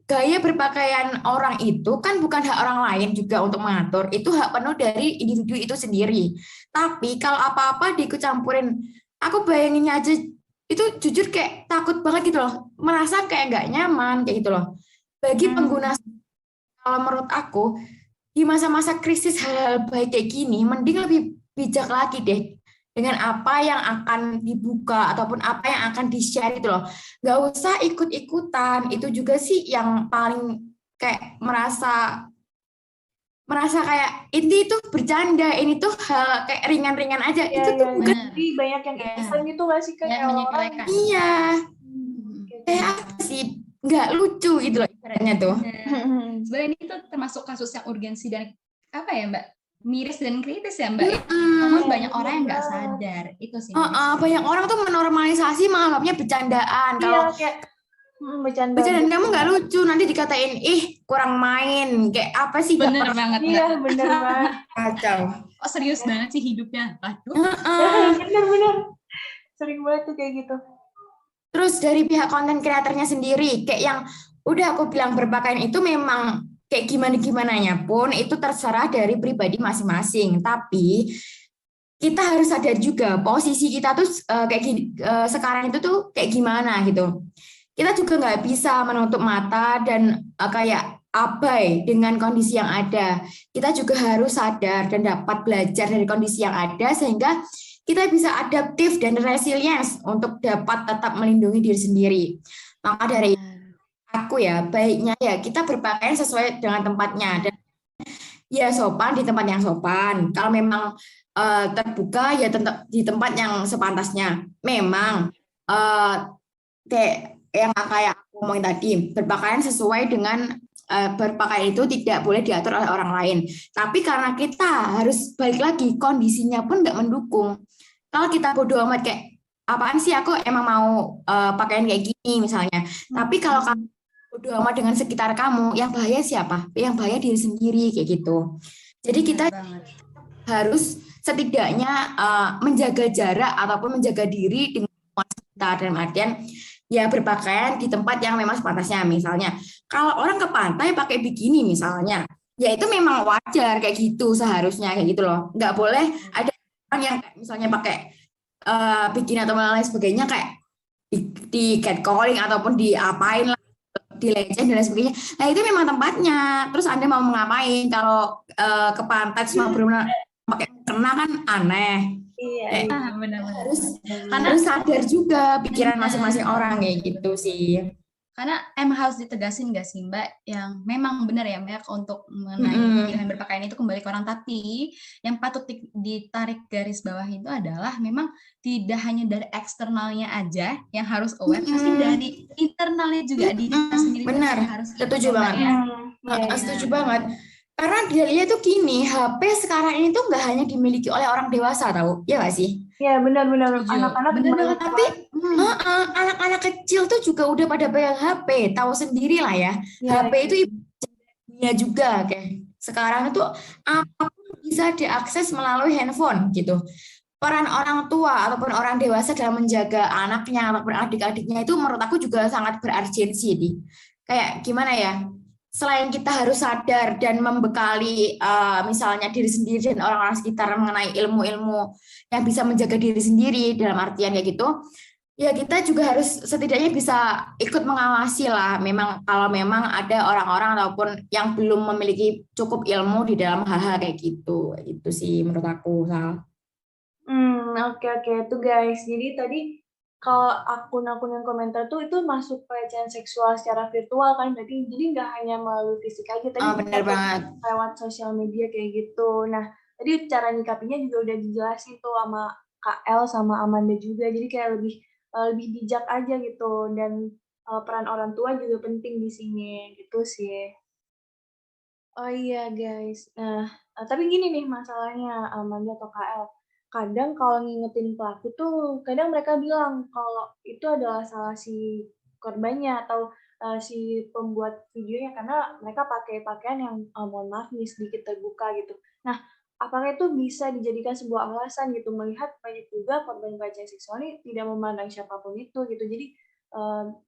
Speaker 2: gaya berpakaian orang itu kan bukan hak orang lain juga untuk mengatur, itu hak penuh dari individu itu sendiri. Tapi kalau apa-apa diikut campurin, aku bayanginnya aja itu jujur kayak takut banget gitu loh, merasa kayak nggak nyaman kayak gitu loh. Bagi pengguna, kalau menurut aku di masa-masa krisis hal-hal baik kayak gini, mending lebih bijak lagi deh dengan apa yang akan dibuka ataupun apa yang akan di-share itu loh. Nggak usah ikut-ikutan, itu juga sih yang paling kayak merasa kayak ini tuh bercanda, ini tuh hal kayak ringan-ringan aja. Itu tuh bukan.
Speaker 1: Jadi banyak yang iseng gitu nggak sih kayak orang.
Speaker 2: Iya. Kayak apa sih? Nggak lucu gitu loh ibaratnya tuh.
Speaker 3: Sebenarnya ini tuh termasuk kasus yang urgensi dan apa ya Mbak? Miris dan kritis ya Mbak. Namun banyak orang yang nggak sadar itu sih.
Speaker 2: Banyak orang tuh menormalisasi menganggapnya bercandaan. Kalau
Speaker 1: kayak
Speaker 2: bercandaan kamu nggak lucu, nanti dikatain kurang main, kayak apa sih?
Speaker 3: Bener banget.
Speaker 1: Iya bener banget.
Speaker 2: Kacau.
Speaker 3: Oh serius banget sih hidupnya. Aduh.
Speaker 1: Bener. Sering banget tuh kayak gitu.
Speaker 2: Terus dari pihak konten kreatornya sendiri, kayak yang udah aku bilang berpakaian itu memang kayak gimana-gimananya pun itu terserah dari pribadi masing-masing. Tapi kita harus sadar juga posisi kita tuh kayak gini, sekarang itu tuh kayak gimana gitu. Kita juga nggak bisa menutup mata dan kayak abai dengan kondisi yang ada. Kita juga harus sadar dan dapat belajar dari kondisi yang ada sehingga kita bisa adaptif dan resilience untuk dapat tetap melindungi diri sendiri. Maka dari aku ya, baiknya ya kita berpakaian sesuai dengan tempatnya dan ya sopan di tempat yang sopan. Kalau memang terbuka ya di tempat yang sepantasnya. Memang kayak yang kayak aku ngomongin tadi, berpakaian sesuai dengan berpakaian itu tidak boleh diatur oleh orang lain. Tapi karena kita harus balik lagi, kondisinya pun nggak mendukung. Kalau kita bodoh amat kayak apaan sih aku emang mau pakaian kayak gini misalnya. Tapi kalau kamu bodoh amat dengan sekitar kamu, yang bahaya siapa? Yang bahaya diri sendiri kayak gitu. Jadi kita harus setidaknya menjaga jarak ataupun menjaga diri dengan kita, dalam artian ya berpakaian di tempat yang memang sepantasnya. Misalnya kalau orang ke pantai pakai bikini misalnya, ya itu memang wajar kayak gitu, seharusnya kayak gitu loh. Nggak boleh ada orang yang misalnya pakai bikini atau lain sebagainya kayak di catcalling ataupun diapain lah, dilecehkan dan lain sebagainya. Nah itu memang tempatnya. Terus Anda mau ngapain kalau ke pantai semua benar pakai kena kan aneh.
Speaker 1: Iya,
Speaker 3: Benar-benar.
Speaker 2: Harus sadar juga pikiran masing-masing orang kayak gitu sih.
Speaker 3: Karena emang harus ditegasin gak sih Mbak, yang memang benar ya Mbak untuk mengenai pilihan berpakaian itu kembali ke orang, tapi yang patut ditarik garis bawah itu adalah memang tidak hanya dari eksternalnya aja yang harus aware, pasti dari internalnya juga diri kita sendiri.
Speaker 2: Benar,
Speaker 3: harus
Speaker 2: setuju banget.
Speaker 3: Ya.
Speaker 2: Setuju banget. Karena dia lihat tuh gini, HP sekarang ini tuh nggak hanya dimiliki oleh orang dewasa, tahu? Ya nggak sih?
Speaker 1: Ya benar-benar anak-anak
Speaker 3: benar banget,
Speaker 2: tapi anak-anak kecil tuh juga udah pada pegang HP, tahu sendiri lah ya. HP itu dunia juga kayak sekarang itu apapun bisa diakses melalui handphone gitu. Peran orang tua ataupun orang dewasa dalam menjaga anaknya ataupun adik-adiknya itu menurut aku juga sangat berurgensi nih. Kayak gimana ya? Selain kita harus sadar dan membekali misalnya diri sendiri dan orang-orang sekitar mengenai ilmu-ilmu yang bisa menjaga diri sendiri dalam artian kayak gitu, ya kita juga harus setidaknya bisa ikut mengawasi lah. Memang kalau memang ada orang-orang ataupun yang belum memiliki cukup ilmu di dalam hal-hal kayak gitu, itu sih menurut aku, Sal.
Speaker 1: Oke tuh guys. Jadi tadi kalau akun-akun yang komentar tuh itu masuk pelecehan seksual secara virtual kan, berarti jadi nggak hanya melalui fisik aja, tadi
Speaker 2: benar banget.
Speaker 1: lewat sosial media kayak gitu. Nah, tadi cara nyikapinya juga udah dijelasin tuh sama Kak El sama Amanda juga, jadi kayak lebih bijak aja gitu, dan peran orang tua juga penting di sini gitu sih. Oh iya guys, nah tapi gini nih masalahnya Amanda atau Kak El. Kadang kalau ngingetin pelaku tuh, kadang mereka bilang kalau itu adalah salah si korbannya atau si pembuat videonya karena mereka pakai pakaian yang mohon maaf nih sedikit terbuka gitu. Nah, apakah itu bisa dijadikan sebuah alasan gitu melihat banyak juga korban pelecehan seksual ini tidak memandang siapapun itu gitu. Jadi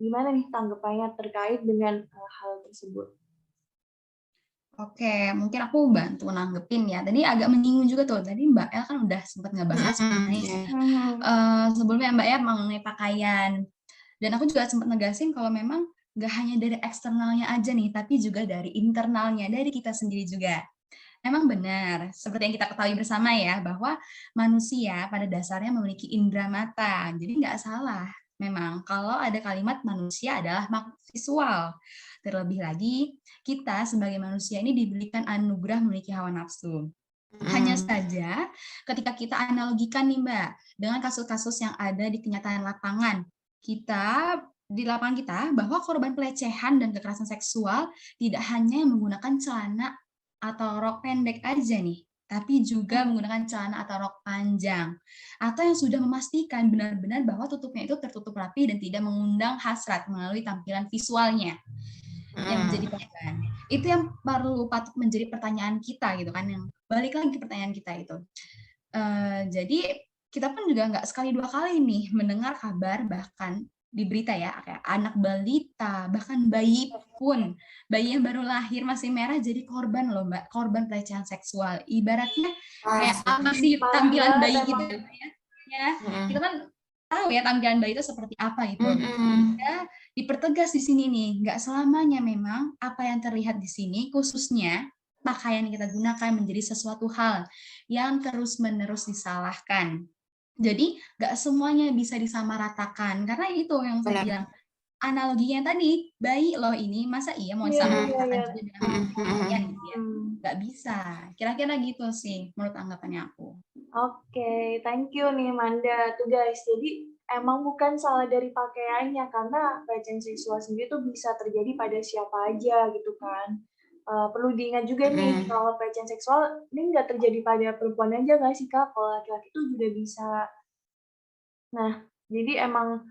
Speaker 1: gimana nih tanggapannya terkait dengan hal tersebut?
Speaker 3: Oke, mungkin aku bantu nanggepin ya. Tadi agak menyinggung juga tuh. Tadi Mbak El kan udah sempat ngebahas mengenai sebelumnya Mbak El mengenai pakaian. Dan aku juga sempat negasin kalau memang nggak hanya dari eksternalnya aja nih, tapi juga dari internalnya, dari kita sendiri juga. Memang benar, seperti yang kita ketahui bersama ya, bahwa manusia pada dasarnya memiliki indera mata. Jadi nggak salah memang kalau ada kalimat manusia adalah makhluk visual. Terlebih lagi, kita sebagai manusia ini diberikan anugerah memiliki hawa nafsu. Hanya saja ketika kita analogikan nih Mbak, dengan kasus-kasus yang ada di kenyataan lapangan, di lapangan kita, bahwa korban pelecehan dan kekerasan seksual tidak hanya menggunakan celana atau rok pendek aja nih, tapi juga menggunakan celana atau rok panjang, atau yang sudah memastikan benar-benar bahwa tutupnya itu tertutup rapi dan tidak mengundang hasrat melalui tampilan visualnya yang menjadi korban. Itu yang patut menjadi pertanyaan kita gitu kan, yang balik lagi ke pertanyaan kita itu. Jadi kita pun juga nggak sekali dua kali nih mendengar kabar, bahkan di berita ya, kayak anak balita, bahkan bayi pun, bayi yang baru lahir masih merah jadi korban loh Mbak, korban pelecehan seksual. Ibaratnya kayak apa sih tampilan bayi gitu ya. Kita kan tahu ya tampilan bayi itu seperti apa gitu. Ya, dipertegas di sini nih, nggak selamanya memang apa yang terlihat di sini, khususnya pakaian yang kita gunakan menjadi sesuatu hal yang terus-menerus disalahkan. Jadi nggak semuanya bisa disamaratakan, karena itu yang saya bilang, analoginya tadi, bayi loh ini, masa iya mau disamaratakan juga dengan pakaian gitu ya? Nggak bisa. Kira-kira gitu sih menurut anggapannya aku.
Speaker 1: Oke, thank you nih Manda. Tuh guys, jadi emang bukan salah dari pakaiannya, karena pelecehan seksual sendiri tuh bisa terjadi pada siapa aja gitu kan. Perlu diingat juga nih, kalau pelecehan seksual ini nggak terjadi pada perempuan aja nggak sih Kak? Kalau laki-laki tuh juga bisa. Nah, jadi emang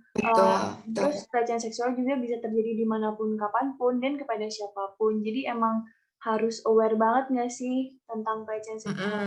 Speaker 1: terus pelecehan seksual juga bisa terjadi dimanapun, kapanpun, dan kepada siapapun. Jadi emang harus aware banget nggak sih tentang pelecehan seksual?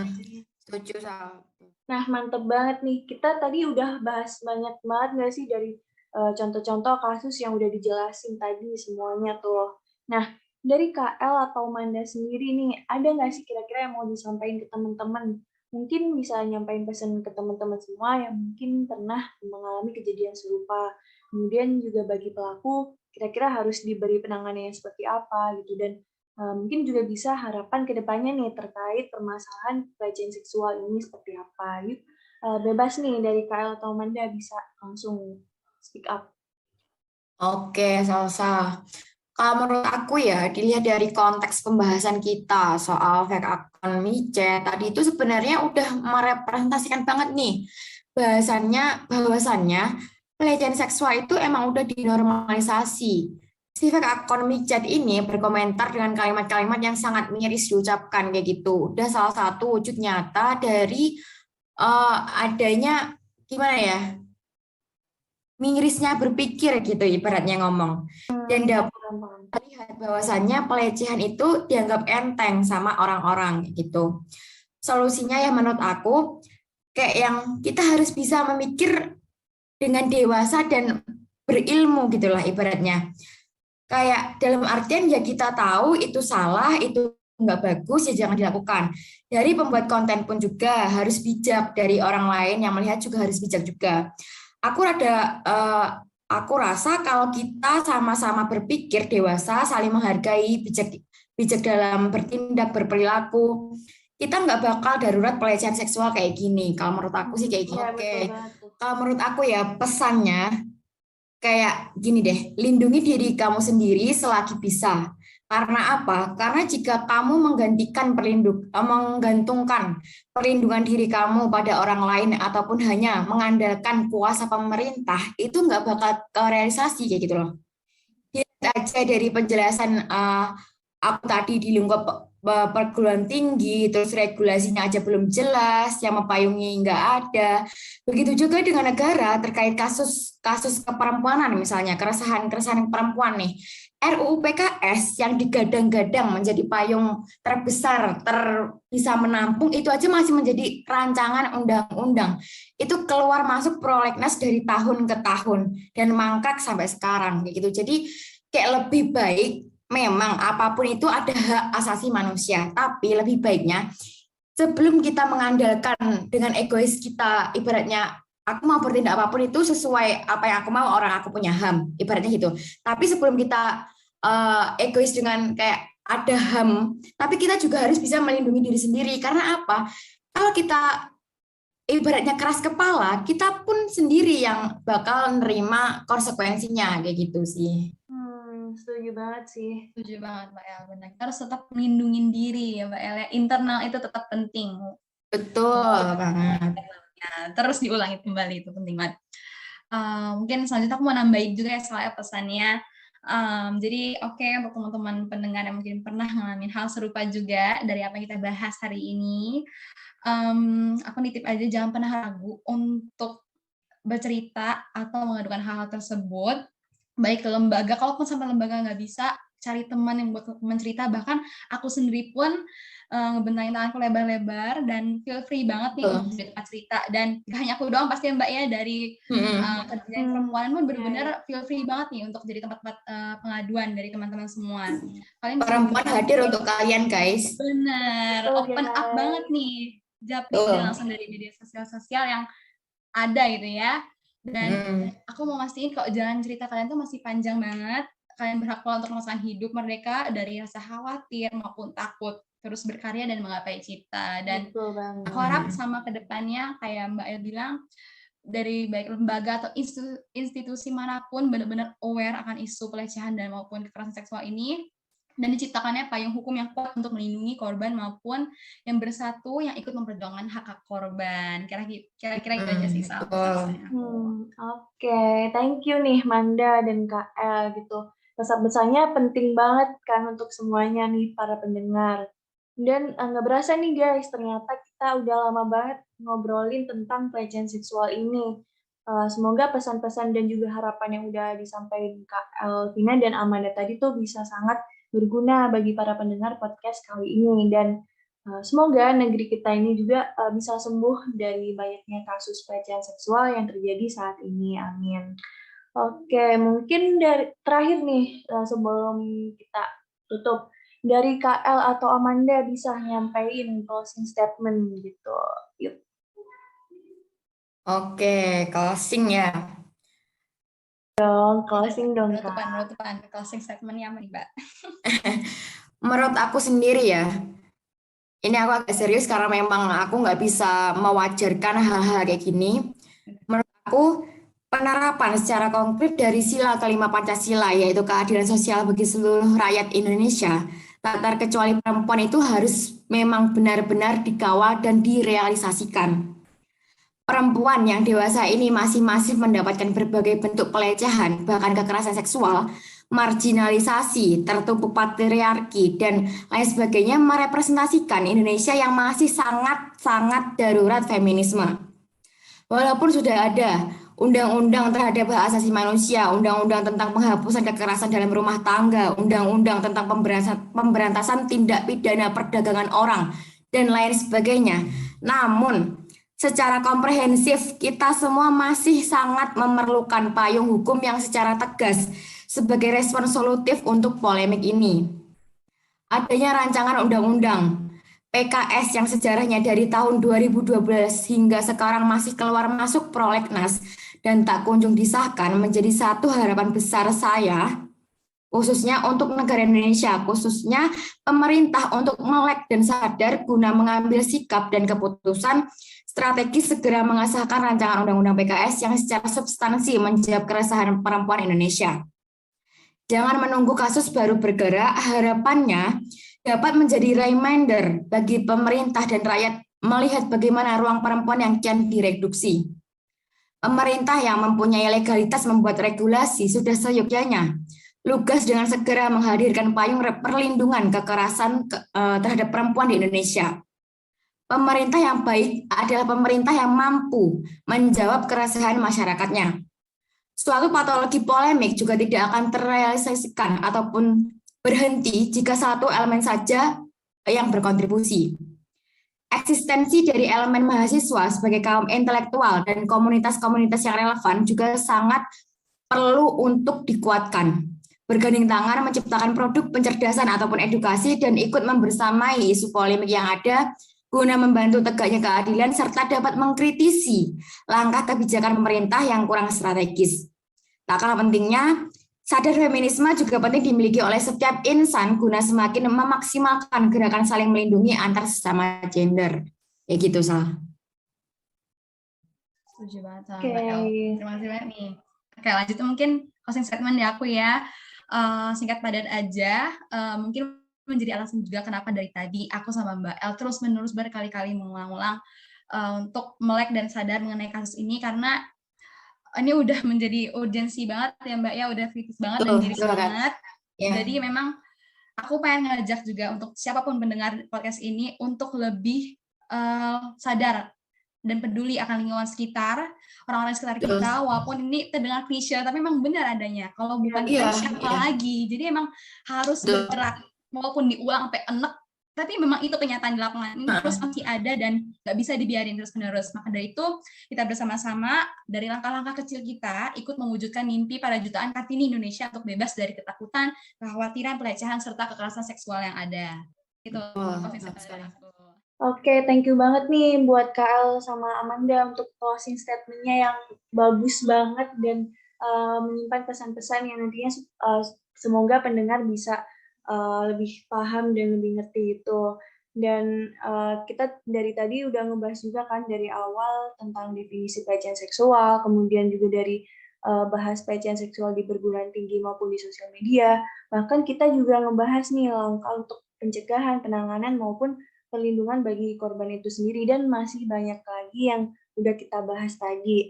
Speaker 2: Setuju Sal.
Speaker 1: Nah, mantep banget nih. Kita tadi udah bahas banyak banget nggak sih dari contoh-contoh kasus yang udah dijelasin tadi semuanya tuh. Nah, dari KL atau Manda sendiri nih, ada nggak sih kira-kira yang mau disampaikan ke teman-teman? Mungkin bisa nyampaikan pesan ke teman-teman semua yang mungkin pernah mengalami kejadian serupa. Kemudian juga bagi pelaku, kira-kira harus diberi penanganan yang seperti apa gitu. Dan mungkin juga bisa harapan ke depannya nih terkait permasalahan pelecehan seksual ini seperti apa. Yuk, bebas nih dari KL atau Manda bisa langsung speak up.
Speaker 2: Oke, Salsa. Kalau menurut aku ya, dilihat dari konteks pembahasan kita soal fake akun micet tadi itu sebenarnya udah merepresentasikan banget nih bahwasannya pelecehan seksual itu emang udah dinormalisasi. Si fake akun micet ini berkomentar dengan kalimat-kalimat yang sangat miris diucapkan kayak gitu. Udah salah satu wujud nyata dari adanya gimana ya? Mirisnya berpikir gitu ibaratnya ngomong. Dan dapat lihat bahwasannya pelecehan itu dianggap enteng sama orang-orang gitu. Solusinya ya menurut aku kayak yang kita harus bisa memikir dengan dewasa dan berilmu gitulah ibaratnya. Kayak dalam artian ya kita tahu itu salah, itu nggak bagus ya jangan dilakukan. Dari pembuat konten pun juga harus bijak, dari orang lain yang melihat juga harus bijak juga. Aku rada aku rasa kalau kita sama-sama berpikir dewasa, saling menghargai, bijak bijak dalam bertindak, berperilaku, kita nggak bakal darurat pelecehan seksual kayak gini. Kalau menurut aku sih kayak gini.
Speaker 1: Iya,
Speaker 2: Oke.
Speaker 1: betul banget tuh.
Speaker 2: Kalau menurut aku ya pesannya kayak gini deh, lindungi diri kamu sendiri selagi bisa. Karena apa? Karena jika kamu menggantungkan perlindungan diri kamu pada orang lain ataupun hanya mengandalkan kuasa pemerintah, itu nggak bakal kerealisasi kayak gitu loh. Lihat aja dari penjelasan aku tadi di lingkup perguruan tinggi, terus regulasinya aja belum jelas, yang mempayungi nggak ada. Begitu juga dengan negara terkait kasus keperempuanan misalnya, keresahan perempuan nih. RUU PKS yang digadang-gadang menjadi payung terbesar, bisa menampung, itu aja masih menjadi rancangan undang-undang. Itu keluar masuk prolegnas dari tahun ke tahun dan mangkrak sampai sekarang kayak gitu. Jadi kayak lebih baik memang apapun itu ada hak asasi manusia, tapi lebih baiknya sebelum kita mengandalkan dengan egois kita, ibaratnya aku mau bertindak apapun itu sesuai apa yang aku mau, orang aku punya HAM, ibaratnya gitu. Tapi sebelum kita egois dengan kayak ada HAM, tapi kita juga harus bisa melindungi diri sendiri. Karena apa? Kalau kita ibaratnya keras kepala, kita pun sendiri yang bakal nerima konsekuensinya kayak gitu sih.
Speaker 1: Setuju banget sih.
Speaker 3: Setuju banget Mbak El, benar. Kita harus tetap melindungi diri ya Mbak El ya. Internal itu tetap penting.
Speaker 2: Betul banget.
Speaker 3: Terus diulangi kembali, itu penting banget. Mungkin selanjutnya aku mau nambahin juga ya soalnya pesannya. Jadi oke, untuk teman-teman pendengar yang mungkin pernah ngalamin hal serupa juga dari apa yang kita bahas hari ini, aku nitip aja jangan pernah ragu untuk bercerita atau mengadukan hal-hal tersebut, baik ke lembaga, kalaupun sampai lembaga nggak bisa, cari teman yang buat teman cerita. Bahkan aku sendiri pun ngebentangin tanganku lebar-lebar, dan feel free banget nih untuk jadi tempat cerita. Dan gak hanya aku doang pasti Mbak ya, dari kerjaan perempuan pun benar-benar feel free banget nih untuk jadi tempat-tempat pengaduan dari teman-teman semua. Kalian bisa
Speaker 2: Perempuan hadir untuk kalian, guys.
Speaker 3: bener, open up banget nih, japri langsung dari media sosial-sosial yang ada gitu ya. Dan aku mau mastiin kok jalan cerita kalian tuh masih panjang banget. Kalian berhak untuk merasakan hidup merdeka dari rasa khawatir maupun takut, terus berkarya dan menggapai cita. Dan aku harap sama kedepannya kayak Mbak El bilang, dari baik lembaga atau institusi manapun benar-benar aware akan isu pelecehan dan maupun kekerasan seksual ini, dan diciptakannya payung hukum yang kuat untuk melindungi korban maupun yang bersatu yang ikut memperjuangkan hak korban. Kira-kira gitu aja sih Sal.
Speaker 1: Oke, thank you nih Manda dan Kak El gitu. Pesan-pesannya penting banget kan untuk semuanya nih para pendengar. Dan nggak berasa nih guys, ternyata kita udah lama banget ngobrolin tentang pelecehan seksual ini. Semoga pesan-pesan dan juga harapan yang udah disampaikan Kak Elvina dan Amanda tadi tuh bisa sangat berguna bagi para pendengar podcast kali ini. Dan Semoga negeri kita ini juga bisa sembuh dari banyaknya kasus pelecehan seksual yang terjadi saat ini. Amin. Oke, mungkin dari terakhir nih sebelum kita tutup, dari KL atau Amanda bisa nyampein closing statement gitu. Yuk
Speaker 2: Oke, closing ya.
Speaker 1: dong, closing dong Kak.
Speaker 3: Penutupan. Closing statement-nya apa nih, Mbak?
Speaker 2: Menurut aku sendiri ya, ini aku agak serius karena memang aku nggak bisa mewajarkan hal-hal kayak gini. Menurut aku, penerapan secara konkret dari sila kelima Pancasila, yaitu keadilan sosial bagi seluruh rakyat Indonesia, tak terkecuali perempuan itu harus memang benar-benar dikawal dan direalisasikan. Perempuan yang dewasa ini masih masif mendapatkan berbagai bentuk pelecehan, bahkan kekerasan seksual, marginalisasi, tertumpuk patriarki, dan lain sebagainya merepresentasikan Indonesia yang masih sangat-sangat darurat feminisme. Walaupun sudah ada undang-undang terhadap hak asasi manusia, undang-undang tentang penghapusan kekerasan dalam rumah tangga, undang-undang tentang pemberantasan tindak pidana perdagangan orang, dan lain sebagainya. Namun, secara komprehensif, kita semua masih sangat memerlukan payung hukum yang secara tegas sebagai respon solutif untuk polemik ini. Adanya rancangan undang-undang PKS yang sejarahnya dari tahun 2012 hingga sekarang masih keluar masuk prolegnas dan tak kunjung disahkan menjadi satu harapan besar saya, khususnya untuk negara Indonesia, khususnya pemerintah untuk melek dan sadar guna mengambil sikap dan keputusan strategis segera mengesahkan rancangan undang-undang PKS yang secara substansi menjawab keresahan perempuan Indonesia. Jangan menunggu kasus baru bergerak, harapannya dapat menjadi reminder bagi pemerintah dan rakyat melihat bagaimana ruang perempuan yang kian direduksi. Pemerintah yang mempunyai legalitas membuat regulasi sudah seyogyanya lugas dengan segera menghadirkan payung perlindungan kekerasan terhadap perempuan di Indonesia. Pemerintah yang baik adalah pemerintah yang mampu menjawab keresahan masyarakatnya. Suatu patologi polemik juga tidak akan terrealisasikan ataupun berhenti jika satu elemen saja yang berkontribusi. Eksistensi dari elemen mahasiswa sebagai kaum intelektual dan komunitas-komunitas yang relevan juga sangat perlu untuk dikuatkan. Berganding tangan menciptakan produk pencerdasan ataupun edukasi dan ikut membersamai isu polemik yang ada guna membantu tegaknya keadilan serta dapat mengkritisi langkah kebijakan pemerintah yang kurang strategis. Tak kalah pentingnya, sadar feminisme juga penting dimiliki oleh setiap insan guna semakin memaksimalkan gerakan saling melindungi antar sesama gender. Ya gitu, Sal.
Speaker 3: Setuju banget sama
Speaker 1: Oke.
Speaker 3: Mbak El. Terima kasih banyak nih. Oke, lanjut mungkin closing statement dari aku ya. Singkat padat aja, mungkin menjadi alasan juga kenapa dari tadi aku sama Mbak El terus-menerus berkali-kali mengulang-ulang untuk melek dan sadar mengenai kasus ini karena ini udah menjadi urgensi banget ya Mbak ya, udah kritis banget dan miris banget.
Speaker 2: Ya.
Speaker 3: Jadi memang aku pengen ngajak juga untuk siapapun pendengar podcast ini untuk lebih sadar dan peduli akan lingkungan sekitar, orang-orang sekitar kita, walaupun ini terdengar klise, tapi memang benar adanya. Kalau bukan kita, siapa lagi? Jadi emang harus bergerak, walaupun diulang sampai enek, tapi memang itu kenyataan di lapangan. Ini terus masih ada dan nggak bisa dibiarin terus-menerus. Maka dari itu, kita bersama-sama dari langkah-langkah kecil kita, ikut mewujudkan mimpi para jutaan Kartini Indonesia untuk bebas dari ketakutan, kekhawatiran, pelecehan, serta kekerasan seksual yang ada. Itu dari aku.
Speaker 1: Oke, thank you banget nih buat KL sama Amanda untuk closing statement-nya yang bagus banget dan menyimpan pesan-pesan yang nantinya semoga pendengar bisa lebih paham dan lebih ngerti itu. Dan kita dari tadi udah ngebahas juga kan dari awal tentang definisi pelecehan seksual, kemudian juga dari bahas pelecehan seksual di perguruan tinggi maupun di sosial media. Bahkan kita juga ngebahas nih langkah untuk pencegahan, penanganan maupun perlindungan bagi korban itu sendiri dan masih banyak lagi yang udah kita bahas tadi.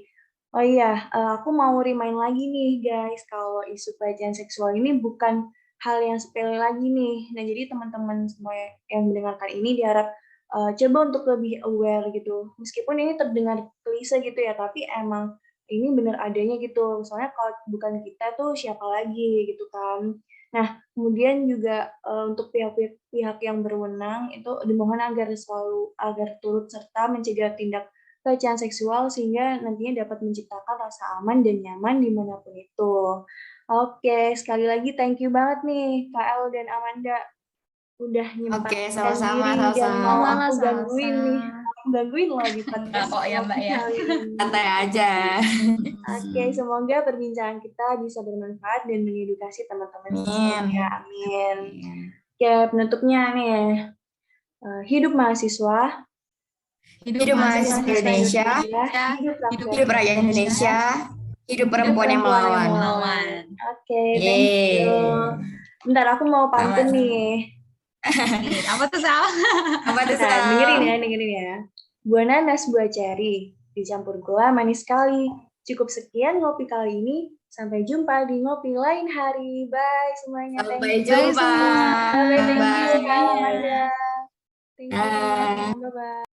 Speaker 1: Oh iya, aku mau remind lagi nih guys, kalau isu pelecehan seksual ini bukan hal yang sepele lagi nih. Nah, jadi teman-teman semua yang mendengarkan ini diharap coba untuk lebih aware gitu. Meskipun ini terdengar klise gitu ya, tapi emang ini benar adanya gitu. Soalnya kalau bukan kita tuh siapa lagi gitu kan. Nah, kemudian juga untuk pihak yang berwenang itu dimohon agar turut serta mencegah tindak pelecehan seksual sehingga nantinya dapat menciptakan rasa aman dan nyaman dimanapun itu. Oke, sekali lagi thank you banget nih Kak El dan Amanda udah
Speaker 2: Oke,
Speaker 1: nyempatkan
Speaker 2: sama-sama,
Speaker 1: diri dan mau
Speaker 3: Sama-sama,
Speaker 1: aku gangguin nih. Aku gangguin loh di
Speaker 3: Enggak
Speaker 1: podcast
Speaker 3: kok ya Mbak ya.
Speaker 1: kali ini.
Speaker 2: santai aja.
Speaker 1: Oke, semoga perbincangan kita bisa bermanfaat dan mengedukasi teman-teman semua.
Speaker 2: Amin.
Speaker 1: Ya, amin. Oke, penutupnya nih, hidup mahasiswa,
Speaker 2: Hidup mahasiswa Indonesia, hidup rakyat Indonesia, hidup perempuan yang melawan.
Speaker 1: Oke, thank you. Bentar, aku mau pantun
Speaker 2: Sama-sama.
Speaker 1: nih.
Speaker 3: Apa tuh Sal?
Speaker 2: Apa tuh,
Speaker 1: Nah,
Speaker 2: Sal?
Speaker 1: dengerin ya. Buah nanas, buah ceri, dicampur gula manis sekali. Cukup sekian ngopi kali ini. Sampai jumpa di ngopi lain hari. Bye semuanya.
Speaker 2: Sampai
Speaker 1: Thank you.
Speaker 2: jumpa.
Speaker 1: Bye. Thank you,
Speaker 2: Bye.
Speaker 1: Kak Amanda. Thank you.
Speaker 2: Dah.
Speaker 1: Bye-bye.